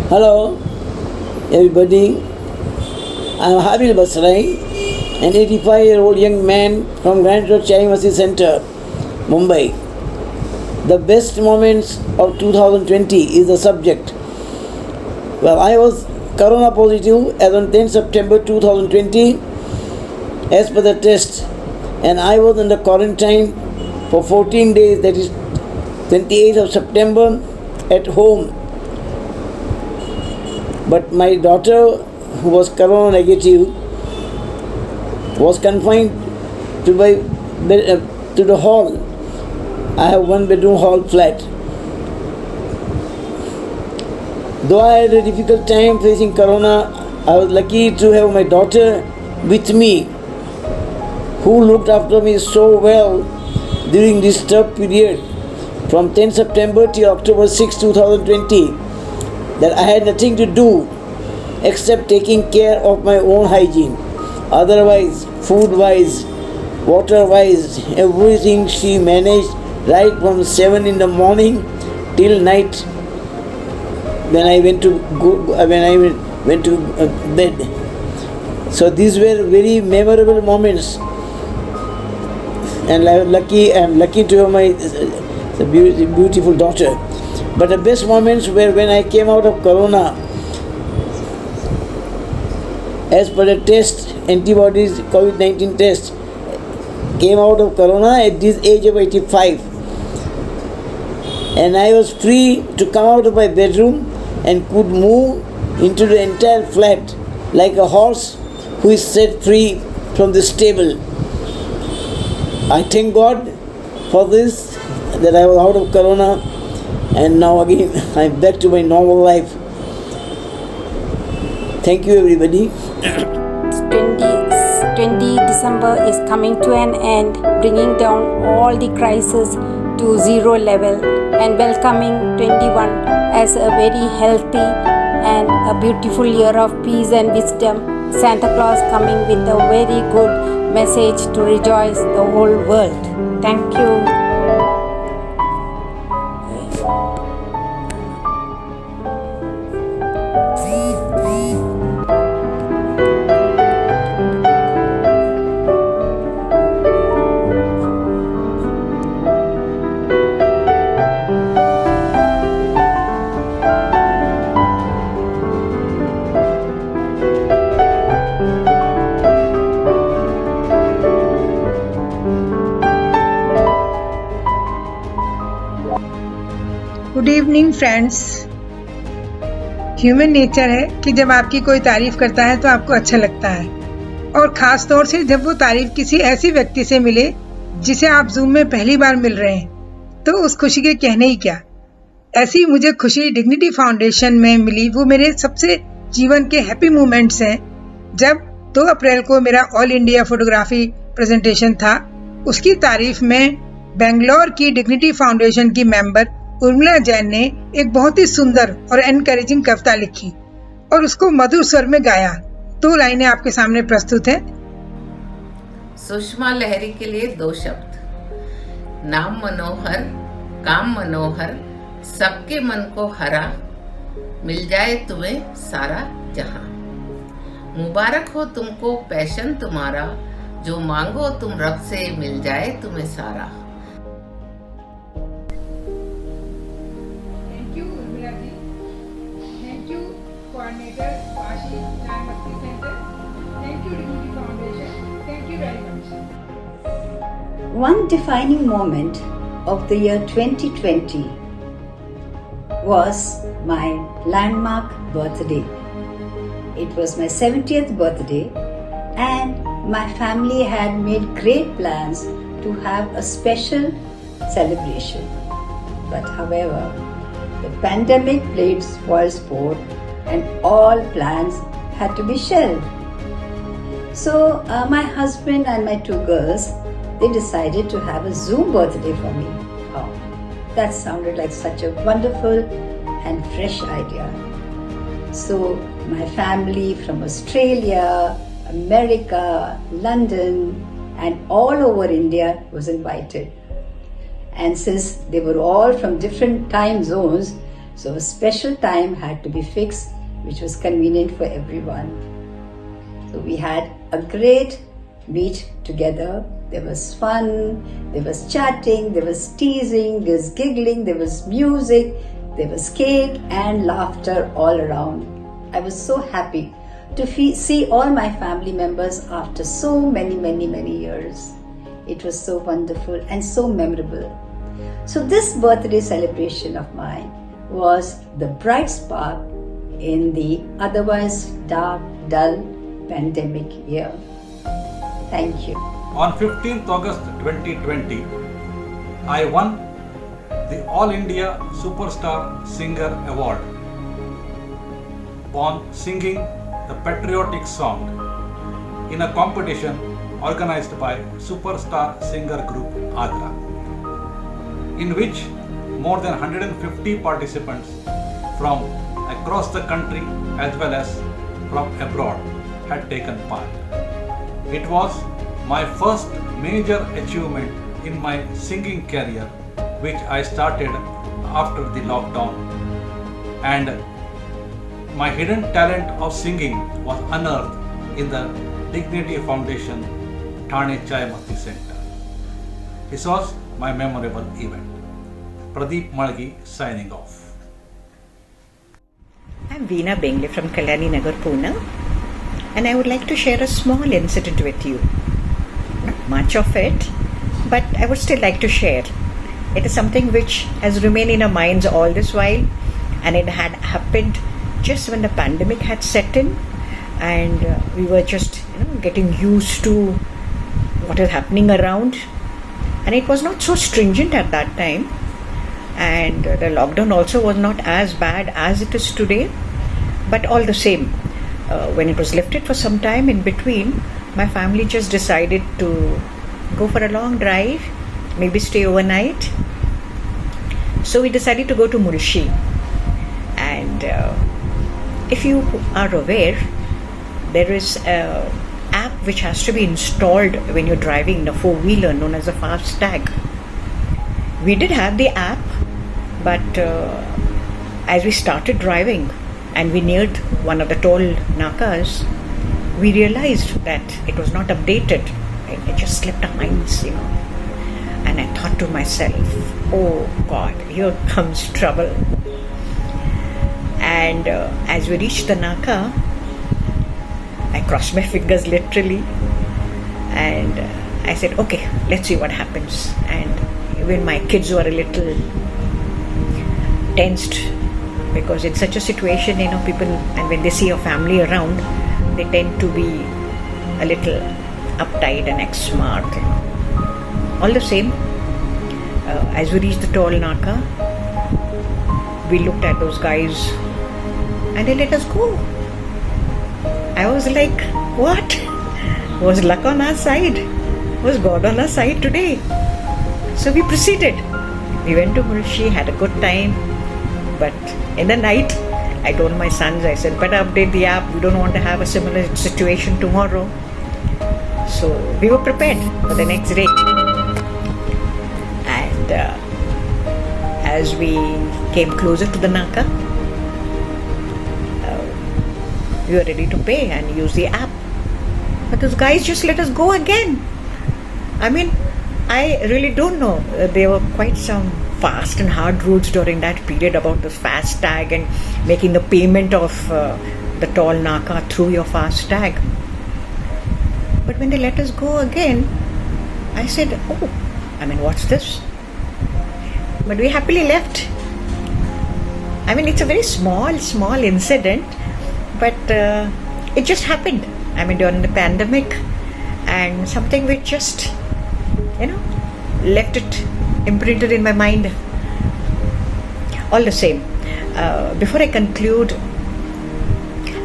Hello, everybody. I'm Habil Basrai, an 85-year-old young man from Grand Road Chai Masjid Center, Mumbai. The best moments of 2020 is the subject. Well, I was corona positive as on 10 September 2020 as per the test, and I was under quarantine for 14 days, that is 28th of September, at home. But my daughter, who was corona negative, was confined to the hall. I have one bedroom hall flat. Though I had a difficult time facing corona, I was lucky to have my daughter with me, who looked after me so well during this tough period from 10 September to October 6, 2020, that I had nothing to do except taking care of my own hygiene. Otherwise, food-wise, water-wise, everything she managed right from 7 in the morning till night when I went to bed. So these were very memorable moments, and I'm lucky to have my beautiful daughter. But the best moments were when I came out of corona. As per the test, antibodies, COVID-19 test, came out of corona at this age of 85. And I was free to come out of my bedroom and could move into the entire flat like a horse who is set free from the stable. I thank God for this, that I was out of corona, and now again I'm back to my normal life. Thank you, everybody. 20 December is coming to an end, bringing down all the crises to zero level and welcoming 21 as a very healthy and a beautiful year of peace and wisdom. Santa Claus coming with a very good message to rejoice the whole world. Thank you. Good evening friends. Human nature है कि जब आपकी कोई तारीफ करता है तो आपको अच्छा लगता है, और ख़ास तौर से जब वो तारीफ किसी ऐसे व्यक्ति से मिले जिसे आप जूम में पहली बार मिल रहे हैं, तो उस खुशी के कहने ही क्या। ऐसी मुझे खुशी डिग्निटी फाउंडेशन में मिली। वो मेरे सबसे जीवन के हैप्पी मोमेंट्स हैं। जब 2 अप्रैल को मेरा ऑल इंडिया फोटोग्राफी प्रेजेंटेशन था, उसकी तारीफ में बेंगलोर की डिग्निटी फाउंडेशन की मेंबर उर्मिला जैन ने एक बहुत ही सुंदर और एनकरेजिंग कविता लिखी और उसको मधुर स्वर में गाया। 2 लाइनें आपके सामने प्रस्तुत हैं। सुषमा लहरी के लिए 2 शब्द। नाम मनोहर, काम मनोहर, सबके मन को हरा, मिल जाए तुम्हें सारा जहां। मुबारक हो तुमको पैशन तुम्हारा, जो मांगो तुम रब से मिल जाए तुम्हें सारा। Coordinator Ashi Chai Masjid Center. Thank you Dignity Foundation. Thank you very much. One defining moment of the year 2020 was my landmark birthday. It was my 70th birthday, and my family had made great plans to have a special celebration. But however, the pandemic played spoilsport and all plans had to be shelved. So my husband and my 2 girls, they decided to have a Zoom birthday for me. Oh, that sounded like such a wonderful and fresh idea. So my family from Australia, America, London, and all over India was invited. And since they were all from different time zones, so a special time had to be fixed, which was convenient for everyone. So we had a great meet together. There was fun, there was chatting, there was teasing, there was giggling, there was music, there was cake and laughter all around. I was so happy to see all my family members after so many years. It was so wonderful and so memorable. So this birthday celebration of mine was the bright spark in the otherwise dark, dull pandemic year. Thank you. On 15th August 2020, I won the All India Superstar Singer Award on singing the patriotic song in a competition organized by Superstar Singer Group Agra, in which more than 150 participants from across the country as well as from abroad had taken part. It was my first major achievement in my singing career, which I started after the lockdown, and my hidden talent of singing was unearthed in the Dignity Foundation Thane Chai Masti Center. This was my memorable event. Pradeep Malgi signing off. I'm Veena Bengle from Kalyani Nagar, Pune, and I would like to share a small incident with you. Not much of it, but I would still like to share. It is something which has remained in our minds all this while, and it had happened just when the pandemic had set in, and we were just getting used to what is happening around, and it was not so stringent at that time, and the lockdown also was not as bad as it is today. But all the same, when it was lifted for some time in between, my family just decided to go for a long drive, maybe stay overnight. So we decided to go to Mulshi, and if you are aware, there is an app which has to be installed when you're driving a four-wheeler known as a FASTag. We did have the app, but as we started driving and we neared one of the toll nakas, we realized that it was not updated. It just slipped our minds, and I thought to myself, oh God, here comes trouble. And as we reached the Naka, I crossed my fingers literally, and I said, okay, let's see what happens. And even my kids were a little tensed, because in such a situation, people, and when they see a family around, they tend to be a little uptight and act smart. All the same, as we reached the toll Naka, we looked at those guys and they let us go. I was like, what? Was luck on our side? Was God on our side today? So we proceeded. We went to Mulshi, had a good time, but in the night, I told my sons, I said, better update the app. We don't want to have a similar situation tomorrow. So we were prepared for the next day. And as we came closer to the Naka, we were ready to pay and use the app. But those guys just let us go again. I mean, I really don't know. There were quite some fast and hard rules during that period about the FASTag and making the payment of the toll Naka through your FASTag. But when they let us go again, I said, what's this? But we happily left. I mean, it's a very small incident, but it just happened. I mean, during the pandemic, and something which just, left it imprinted in my mind. All the same, before I conclude,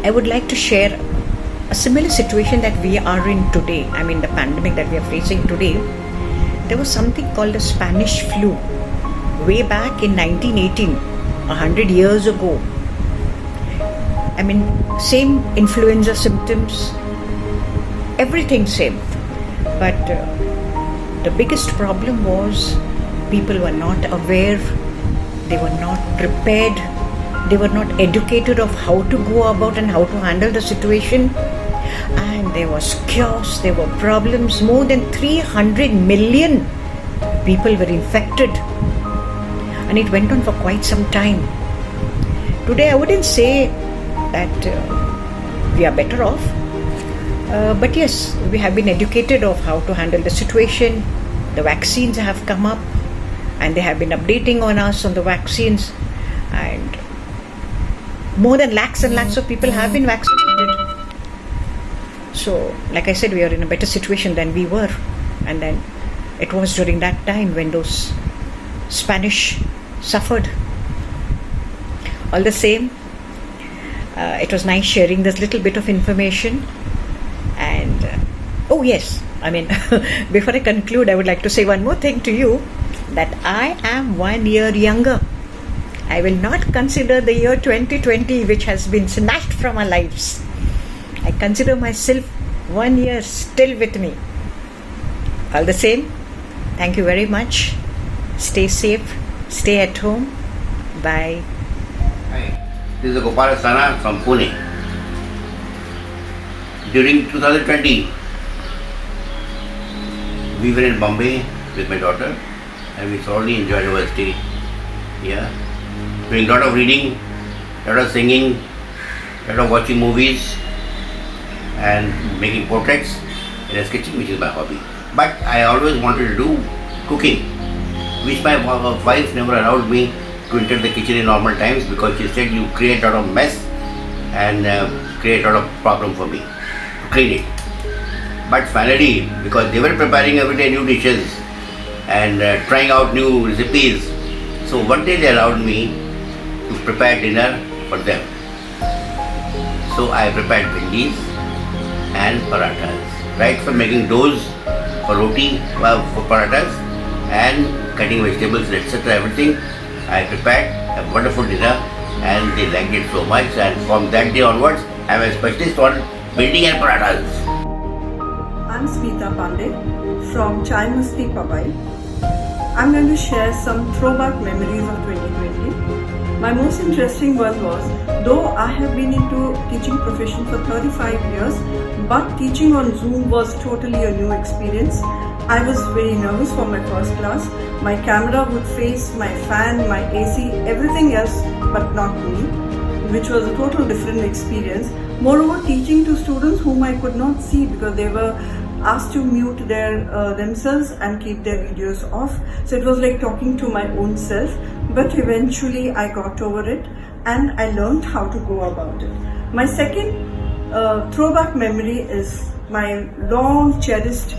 I would like to share a similar situation that we are in today. I mean, the pandemic that we are facing today. There was something called the Spanish flu way back in 1918, 100 years ago. I mean, same influenza symptoms, everything same. But the biggest problem was people were not aware, they were not prepared, they were not educated of how to go about and how to handle the situation. And there was chaos, there were problems. More than 300 million people were infected, and it went on for quite some time. Today I wouldn't say that we are better off, but yes, we have been educated of how to handle the situation. The vaccines have come up and they have been updating on us on the vaccines, and more than lakhs and lakhs of people have been vaccinated. So like I said, we are in a better situation than we were. And then it was during that time when those Spanish suffered. All the same, it was nice sharing this little bit of information. And oh yes, I mean, before I conclude, I would like to say one more thing to you, that I am 1 year younger. I will not consider the year 2020, which has been snatched from our lives. I consider myself 1 year still with me. All the same, thank you very much. Stay safe, stay at home. Bye. Hi, this is Gopal Sana from Pune. During 2020, we were in Bombay with my daughter and we thoroughly enjoyed our stay here. Doing a lot of reading, a lot of singing, a lot of watching movies and making portraits and sketching, which is my hobby. But I always wanted to do cooking, which my wife never allowed me to enter the kitchen in normal times, because she said you create a lot of mess and create a lot of problem for me to clean it. But finally, because they were preparing every day new dishes and trying out new recipes, so one day they allowed me to prepare dinner for them. So I prepared bhindis and parathas, right from making doughs for roti, for parathas, and cutting vegetables, etc. Everything I prepared a wonderful dinner, and they liked it so much. And from that day onwards, I am a specialist on bhindi and parathas. I'm Smita Pandey from Chai Masti Powai. I'm going to share some throwback memories of 2020. My most interesting one was, though I have been into teaching profession for 35 years, but teaching on Zoom was totally a new experience. I was very nervous for my first class. My camera would face my fan, my AC, everything else but not me, which was a total different experience. Moreover, teaching to students whom I could not see because they were asked to mute themselves and keep their videos off. So it was like talking to my own self. But eventually I got over it and I learned how to go about it. My second throwback memory is my long cherished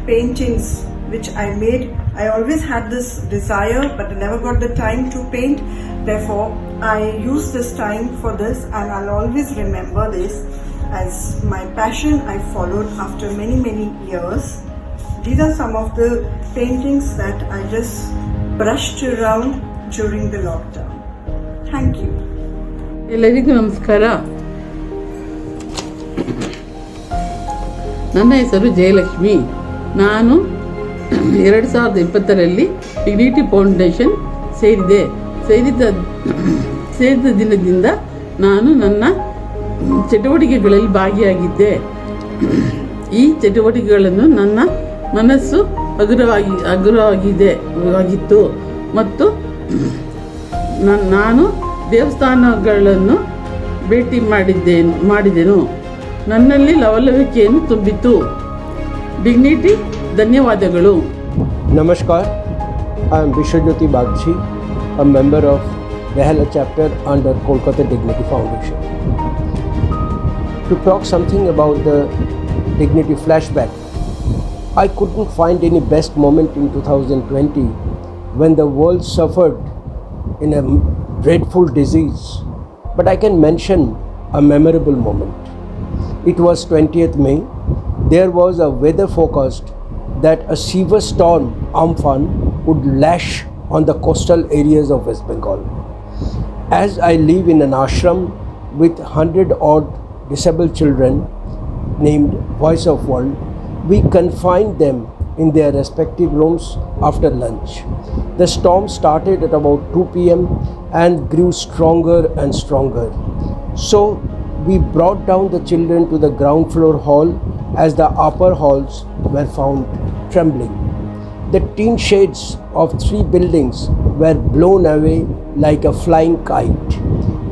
paintings which I made. I always had this desire, but I never got the time to paint. Therefore, I used this time for this, and I'll always remember this as my passion I followed after many years. These are some of the paintings that I just brushed around during the lockdown. Thank you. ಎಲ್ಲರಿಗೂ ನಮಸ್ಕಾರ. ನನ್ನ ಹೆಸರು ಜಯಲಕ್ಷ್ಮಿ. ನಾನು 2020ರಲ್ಲಿ dignity foundation ಸೇರಿದ ದಿನದಿಂದ ನಾನು ನನ್ನ ಚಟುವಟಿಕೆಗಳಲ್ಲಿ ಭಾಗಿಯಾಗಿದ್ದೆ. ಈ ಚಟುವಟಿಕೆಗಳನ್ನು ನನ್ನ ಮನಸ್ಸು ಹಗುರವಾಗಿತ್ತು ಮತ್ತು ನಾನು ದೇವಸ್ಥಾನಗಳನ್ನು ಭೇಟಿ ಮಾಡಿದೆನು. ನನ್ನಲ್ಲಿ ಲವಲವಿಕೆಯನ್ನು ತುಂಬಿತು. ಡಿಗ್ನಿಟಿ ಧನ್ಯವಾದಗಳು. Namaskar, I am Vishwajyoti Bagchi, a member of Behela chapter under Kolkata Dignity Foundation. To talk something about the Dignity flashback, I couldn't find any best moment in 2020 when the world suffered in a dreadful disease, but I can mention a memorable moment. It was 20th May. There was a weather forecast that a severe storm, Amphan, would lash on the coastal areas of West Bengal. As I live in an ashram with 100 odd disabled children, named Voice of World, we confined them in their respective rooms after lunch. The storm started at about 2 p.m. and grew stronger and stronger. So we brought down the children to the ground floor hall as the upper halls were found trembling. The tin shades of 3 buildings were blown away like a flying kite.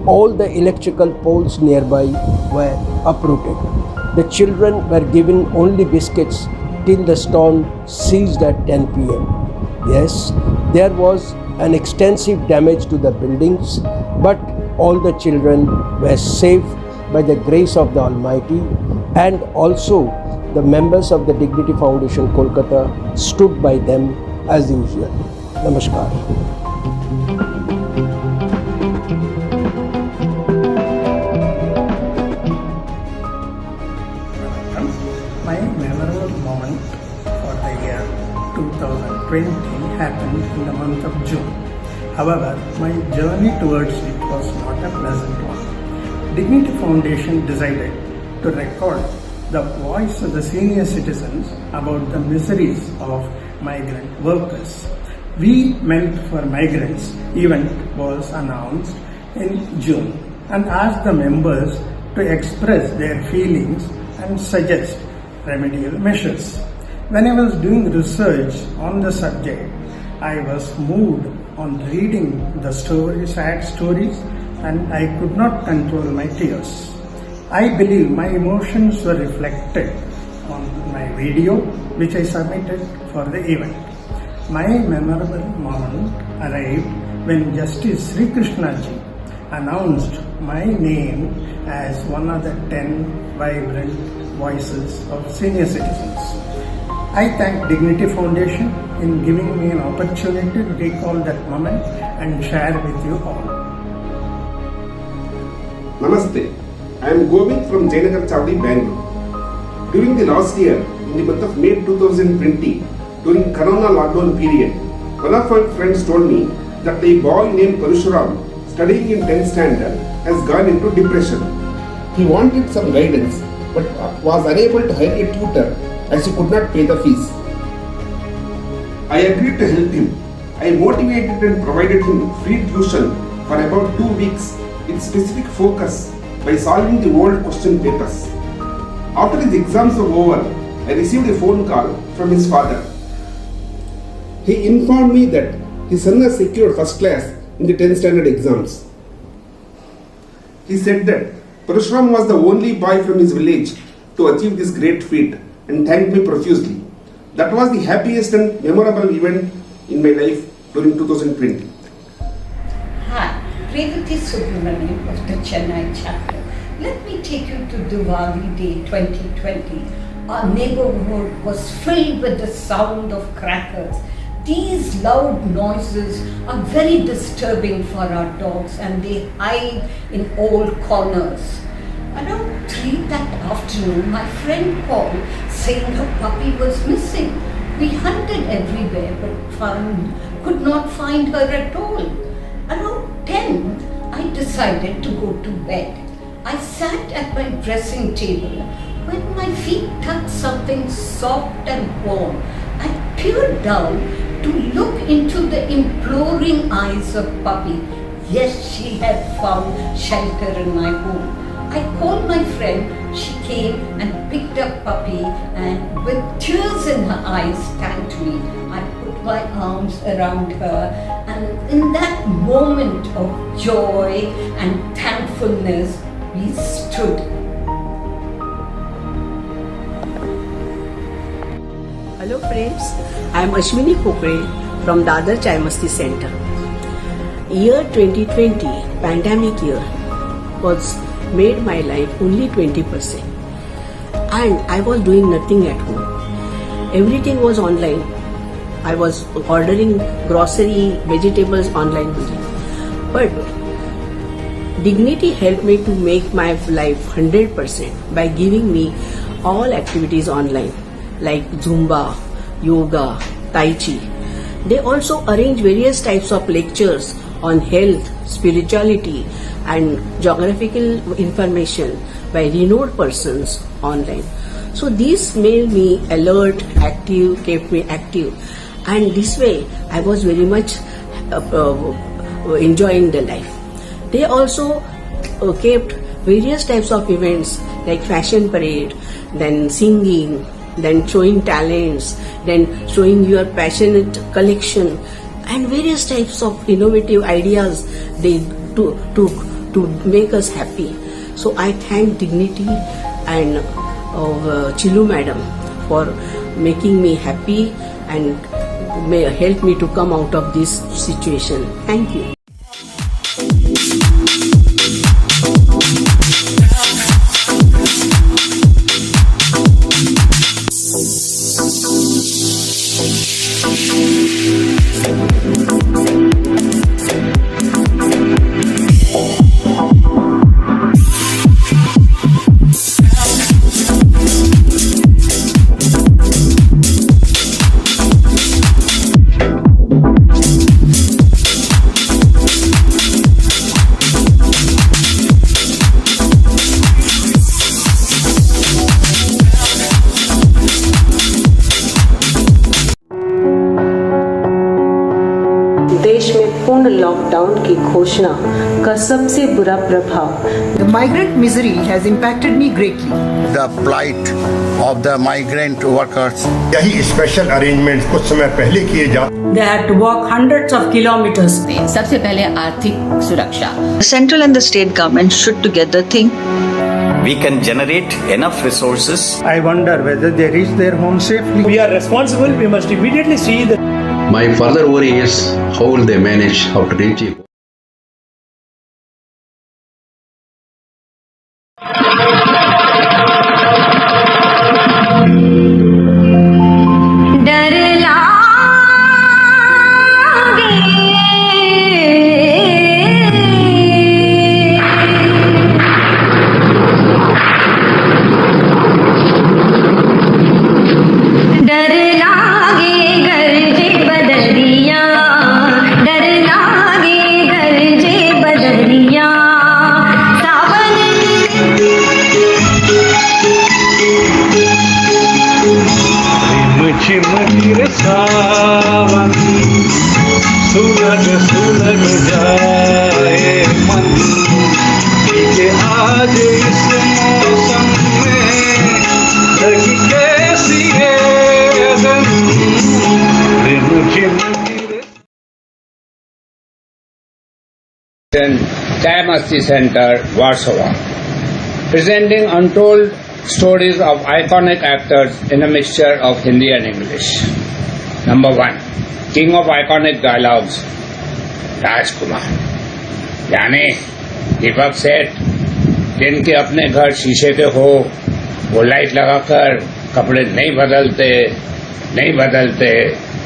All the electrical poles nearby were uprooted. The children were given only biscuits till the storm ceased at 10 p.m. Yes, there was an extensive damage to the buildings, but all the children were safe by the grace of the Almighty, and also the members of the Dignity Foundation Kolkata stood by them as usual. Namaskar. My memorable moment for the year 2020 happened in the month of June. However, my journey towards it was not a pleasant one. Dignity Foundation decided to record the voice of the senior citizens about the miseries of migrant workers. We Meant for Migrants event was announced in June and asked the members to express their feelings and suggest remedial measures. When I was doing research on the subject, I was moved on reading the sad stories, and I could not control my tears. I believe my emotions were reflected on my video, which I submitted for the event. My memorable moment arrived when Justice Sri Krishna ji announced my name as one of the 10 vibrant voices of senior citizens. I thank Dignity Foundation in giving me an opportunity to recall that moment and share with you all. Namaste. I am Govind from Jayanagar Chavdi, Bangalore. During the last year, in the month of May 2020, during Corona lockdown period, one of my friends told me that a boy named Parashuram, studying in 10th standard, has gone into depression. He wanted some guidance, but was unable to hire a tutor as he could not pay the fees. I agreed to help him. I motivated and provided him free tuition for about 2 weeks with specific focus by solving the old question papers. After his exams were over, I received a phone call from his father. He informed me that his son has secured first class in the 10th standard exams. He said that Parashuram was the only boy from his village to achieve this great feat and thanked me profusely. That was the happiest and memorable event in my life during 2020. Hi, Revati Subramaniam of the Chennai chapter. Let me take you to Diwali Day 2020. Our neighborhood was filled with the sound of crackers. These loud noises are very disturbing for our dogs, and they hide in all corners. Around 3 that afternoon, my friend called saying her puppy was missing. We hunted everywhere but could not find her at all. Around 10, I decided to go to bed. I sat at my dressing table when my feet touched something soft and warm. I peered down to look into the imploring eyes of Puppy. Yes, she had found shelter in my home. I called my friend, she came and picked up Puppy and with tears in her eyes thanked me. I put my arms around her, and in that moment of joy and thankfulness, we stood. Hello friends, I am Ashwini Kokre from Dadar Chai Masti Center. Year 2020, pandemic year, was made my life only 20%. And I was doing nothing at home. Everything was online. I was ordering grocery, vegetables online only. But Dignity helped me to make my life 100% by giving me all activities online like Zumba, Yoga, Tai Chi. They also arrange various types of lectures on health, spirituality, and geographical information by renowned persons online. So this made me alert, active, kept me active, and this way I was very much enjoying the life. They also kept various types of events like fashion parade, then singing, then showing talents, then showing your passionate collection, and various types of innovative ideas they took to make us happy. So I thank Dignity and Chilu Madam for making me happy and may help me to come out of this situation. Thank you. देश में पूर्ण lockdown की घोषणा का सबसे बुरा प्रभाव The migrant misery has impacted me greatly. The plight of the migrant workers. यही स्पेशल अरेंजमेंट कुछ समय पहले किए जा They had to walk hundreds of kilometers. सबसे पहले आर्थिक सुरक्षा. The central and the state government should together think. We can generate enough resources. I wonder whether they reach their home safely. We are responsible. We must immediately see that. My further worry is how will they manage after reaching. सुलग सुलग जाए मन कि आज इस मौसम में लगी कैसी है अगन Chaimasty Center, Warsaw, presenting untold stories of iconic actors in a mixture of Hindi and English. Number 1, King of iconic dialogues, राजकुमार, यानी दीपक सेठ, जिनके अपने घर शीशे के हो, वो लाइट लगाकर कपड़े नहीं बदलते,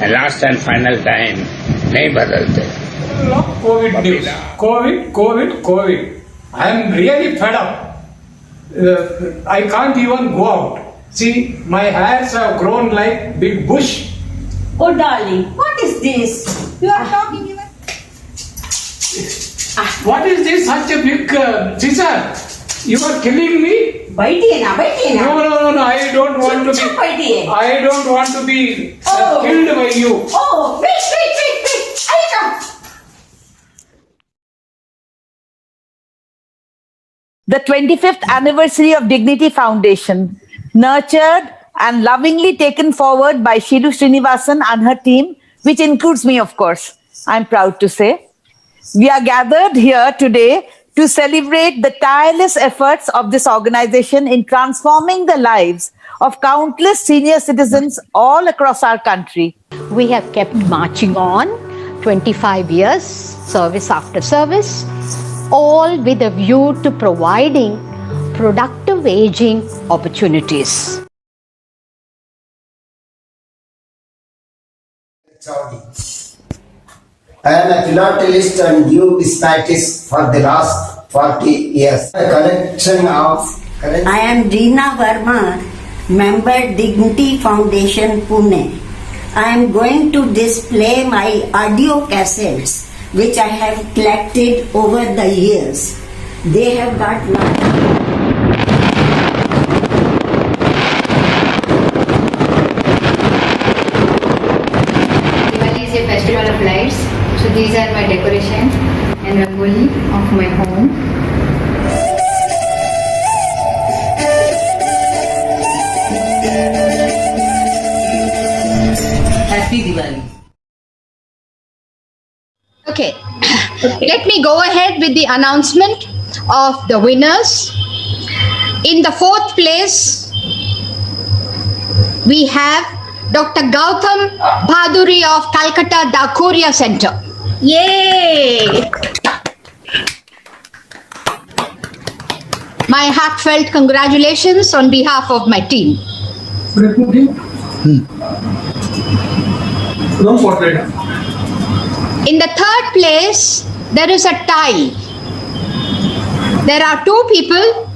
and last and final time नहीं बदलते. COVID news. COVID. I am really fed up. I can't even go out. See, my hairs have grown like big bush. Oh, darling, what is this? You are talking even. What is this? Such a big scissor. You are killing me. Baitiye na. No. I don't want to be. I don't want to be killed by you. Oh, wait. I come. The 25th anniversary of Dignity Foundation, nurtured and lovingly taken forward by Shiru Srinivasan and her team, which includes me, of course, I'm proud to say. We are gathered here today to celebrate the tireless efforts of this organization in transforming the lives of countless senior citizens all across our country. We have kept marching on, 25 years, service after service, all with a view to providing productive aging opportunities. I am a philatelist and numismatist for the last 40 years. A collection of... I am Reena Verma, member Dignity Foundation, Pune. I am going to display my audio cassettes which I have collected over the years. They have got Diwali is a festival of lights, so these are my decoration and rangoli of my home. Happy Diwali. Okay, let me go ahead with the announcement of the winners. In the fourth place, we have Dr. Gautam Bhaduri of Calcutta Dakuria Center. Yay! My heartfelt congratulations on behalf of my team. In the third place, there is a tie. There are two people,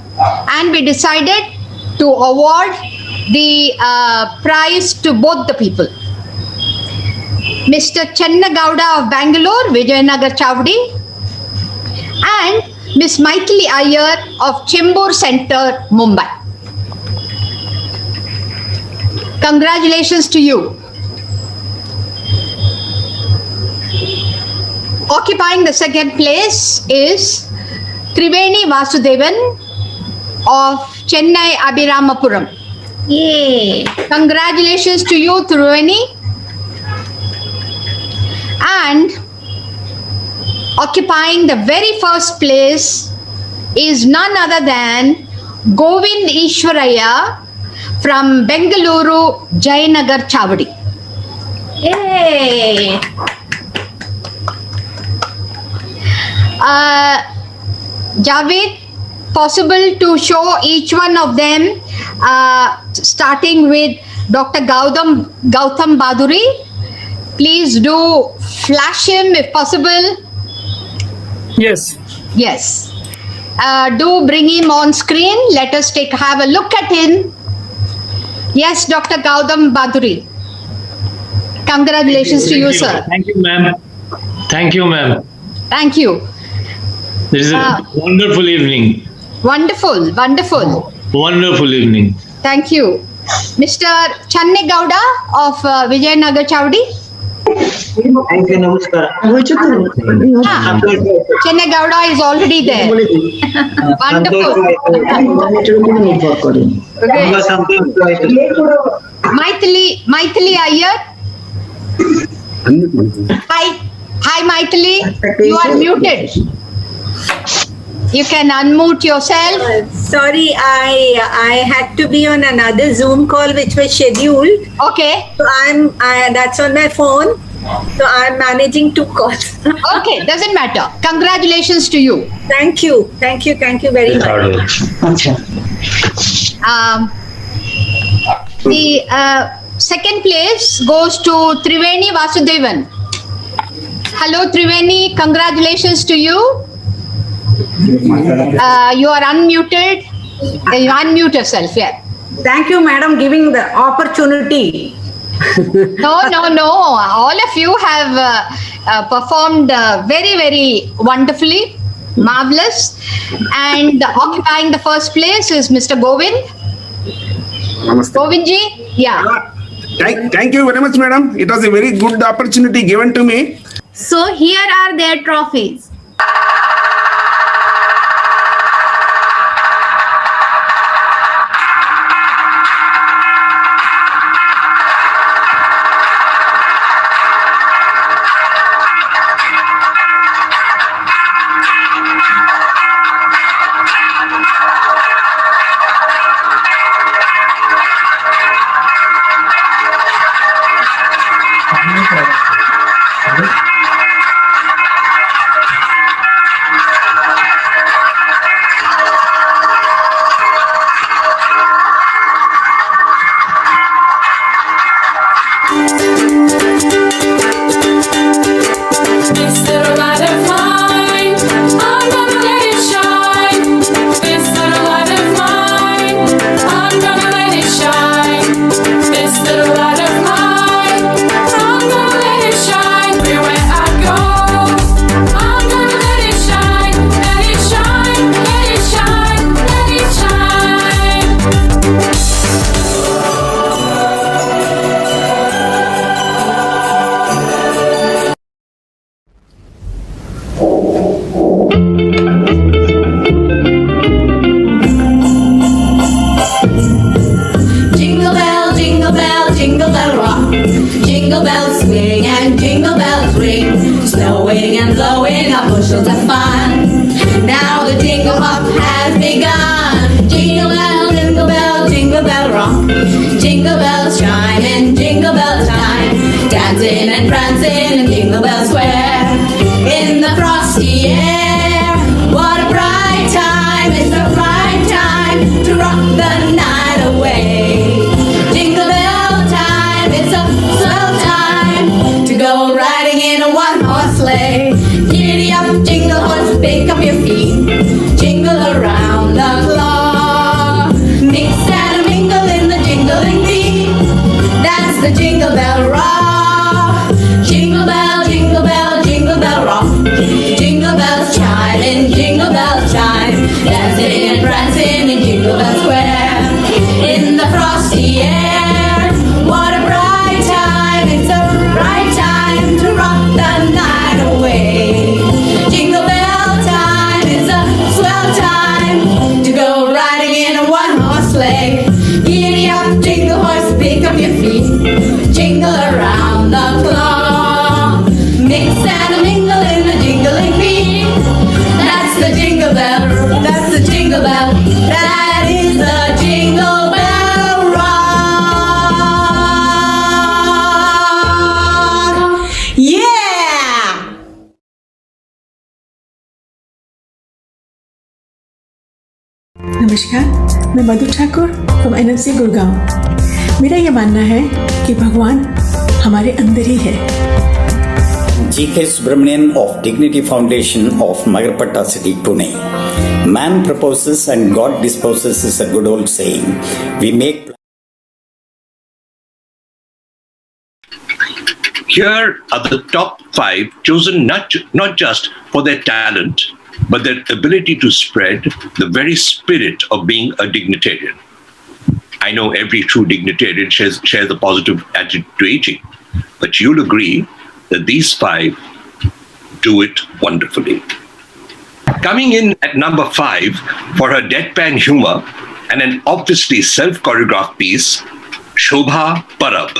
and we decided to award the prize to both the people. Mr. Channa Gowda of Bangalore, Vijayanagar Chavdi, and Miss Maithili Iyer of Chembur Center, Mumbai. Congratulations to you. Occupying the second place is Triveni Vasudevan of Chennai Abhiramapuram. Yay! Congratulations to you, Triveni. And occupying the very first place is none other than Govind Ishwaraya from Bengaluru, Jayanagar Chavadi. Yay! Javed, possible to show each one of them, starting with Dr. Gautam Bhaduri. Please do flash him if possible. Yes. Yes. Do bring him on screen. Let us have a look at him. Yes, Dr. Gautam Bhaduri. Congratulations to you, sir. Thank you, ma'am. Thank you, ma'am. Thank you. This is a wonderful evening. Wonderful, wonderful. Wonderful evening. Thank you. Mr. Channe Gowda of Vijayanagar Chavdi. Thank you, namaskar. Channe Gowda is already there. Wonderful. Okay. Maithili Iyer. Hi, Maithili. You are muted. You can unmute yourself. Sorry, I had to be on another Zoom call which was scheduled. Okay. So that's on my phone. So I'm managing two calls. Okay, doesn't matter. Congratulations to you. Thank you very much. The second place goes to Triveni Vasudevan. Hello, Triveni. Congratulations to you. You are unmuted. You unmute yourself. Yeah. Thank you, madam, giving the opportunity. No. All of you have performed very, very wonderfully, marvelous. And occupying the first place is Mr. Govind. Namaste. Govindji, yeah. Thank you very much, madam. It was a very good opportunity given to me. So here are their trophies. jingle hop has begun. Jingle bell rock. Jingle bells chime in jingle bell time. Dancing and prancing in Jingle Bell Square. In the frosty air, what a bright time. It's the right time to rock the night away. Jingle bell time, it's a swell time to go riding in a one-horse sleigh. Giddy up, jingle horse, pick up your feet. Jingle around the clock. Mix and mingle in the jingling beat. That's the Jingle Bell Rock. Jingle bell, jingle bell, jingle bell rock. Jingle bells chime in Jingle Bell time. Dancing and prancing in Jingle Bell Square. In the frosty air, what a bright time. It's the right time to rock the night away. Jingle bell time, it's a swell time to go riding in a one-horse sleigh. Giddy up, jingle horse, pick up your feet. Jingle around the clock. Mix and mingle in the jingling beat. That's the Jingle Bell, that's the Jingle Bell. That is the Jingle Bell Rock. Yeah! नमस्कार, मैं मधु Thakur from NMC Gurgaon. मेरा ये मानना है कि भगवान हमारे अंदर ही है। G.K. Subramanian of Dignity Foundation of Magarpatta City, Pune. Man proposes and God disposes is a good old saying. We make. Here are the top 5 chosen not just for their talent, but their ability to spread the very spirit of being a dignitarian. I know every true dignitarian shares a positive attitude to aging, but you'll agree that these 5 do it wonderfully. Coming in at number 5 for her deadpan humor and an obviously self-choreographed piece, Shobha Parab.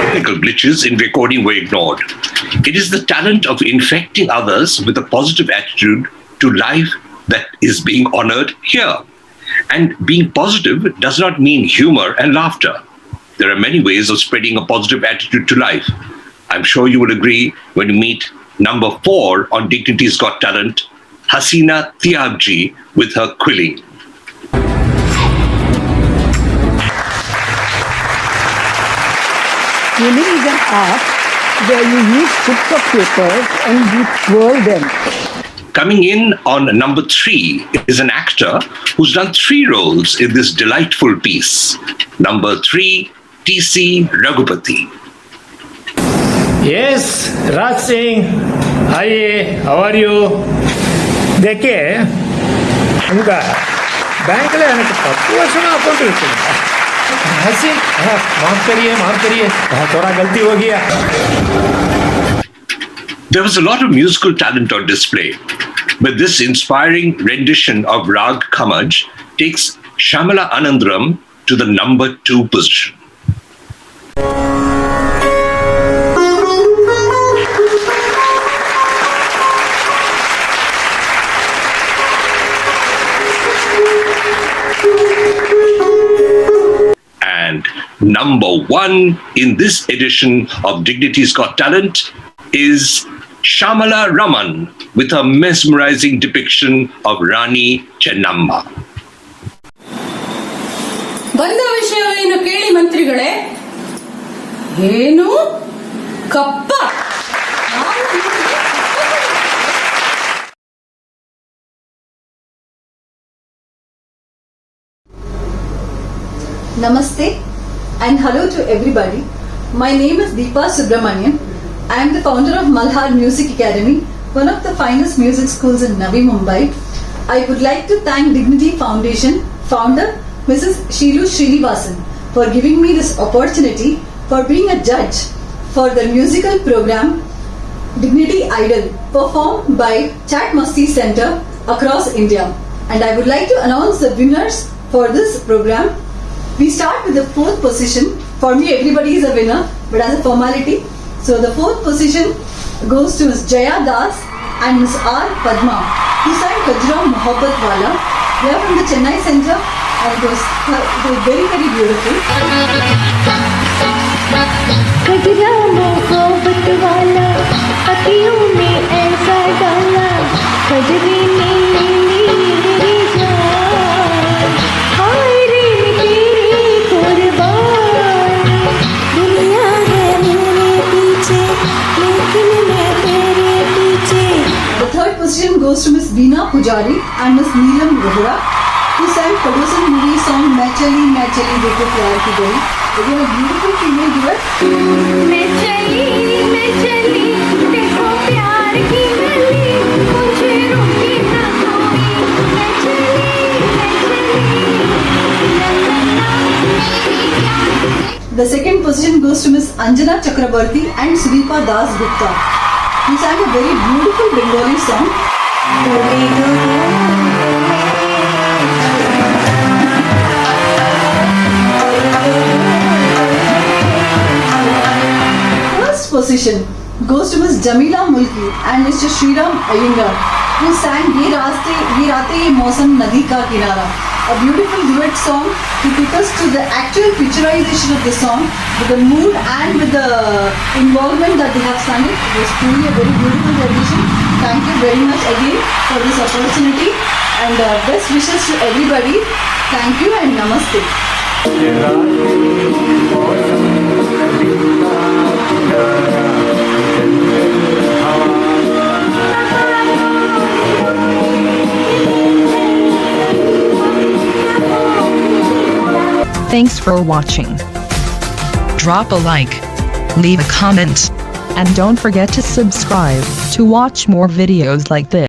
Technical glitches in recording were ignored. It is the talent of infecting others with a positive attitude to life that is being honored here. And being positive does not mean humor and laughter. There are many ways of spreading a positive attitude to life. I'm sure you will agree when you meet number 4 on Dignity's Got Talent, Hasina Tiabji with her quilling. Quilling is an art where you use strips of paper and you twirl them. Coming in on number 3 is an actor who's done 3 roles in this delightful piece. Number 3, T.C. Raghupati. Yes, Raj Singh. Hi, how are you? देखिए उनका bank ले आने के 10 वर्ष में account रखा हंसी माफ करिए थोड़ा गलती हो गया. There was a lot of musical talent on display, but this inspiring rendition of Rag Khamaj takes Shamala Anandram to the number 2 position. And number 1 in this edition of Dignity's Got Talent is Shamala Raman with a mesmerizing depiction of Rani Chennamma. ಬಂದ ವಿಷಯವೇನು ಕೇಳಿ ಮಂತ್ರಿಗಳೇ? ಏನು ಕಪ್ಪ? Namaste and hello to everybody. My name is Deepa Subramanian. I am the founder of Malhar Music Academy, one of the finest music schools in Navi Mumbai. I would like to thank Dignity Foundation founder Mrs. Sheelu Srinivasan for giving me this opportunity for being a judge for the musical program Dignity Idol performed by Chat Masti Center across India. And I would like to announce the winners for this program. We start with the fourth position. For me, everybody is a winner, but as a formality. So the fourth position goes to Ms. Jaya Das and Ms. R. Padma, who sang Kajra Mohabbat Wala. They are from the Chennai Center, and it was very, very beautiful. कजरा मोहब्बत वाला पतियों ने ऐसा डाला कजरे ने मेरी जान हाय रे तेरी कुर्बान दुनिया है मेरे पीछे लेकिन मैं तेरे पीछे. The third position goes to Ms. Veena Pujari and Ms. Neelam Rohra, who sang Padosan movie song मैं चली देखो प्यार की गली. Again, a beautiful female duet. मैं चली देखो प्यार की गली मुझे रोके ना कोई मैं चली The second position goes to Ms. Anjana Chakrabarti and Sripa Das Gupta, who sang a very beautiful Bengali song. First position goes to Ms. Jamila Mulki and Mr. Shriram Iyengar, who sang Ye Raate Ye Mausam Nadi Ka Kinara, a beautiful duet song to take us to the actual picturization of the song, with the mood and with the involvement that they have sung it. It was truly a very beautiful rendition. Thank you very much again for this opportunity, and best wishes to everybody. Thank you and namaste. Thanks for watching. Drop a like, leave a comment, and don't forget to subscribe to watch more videos like this.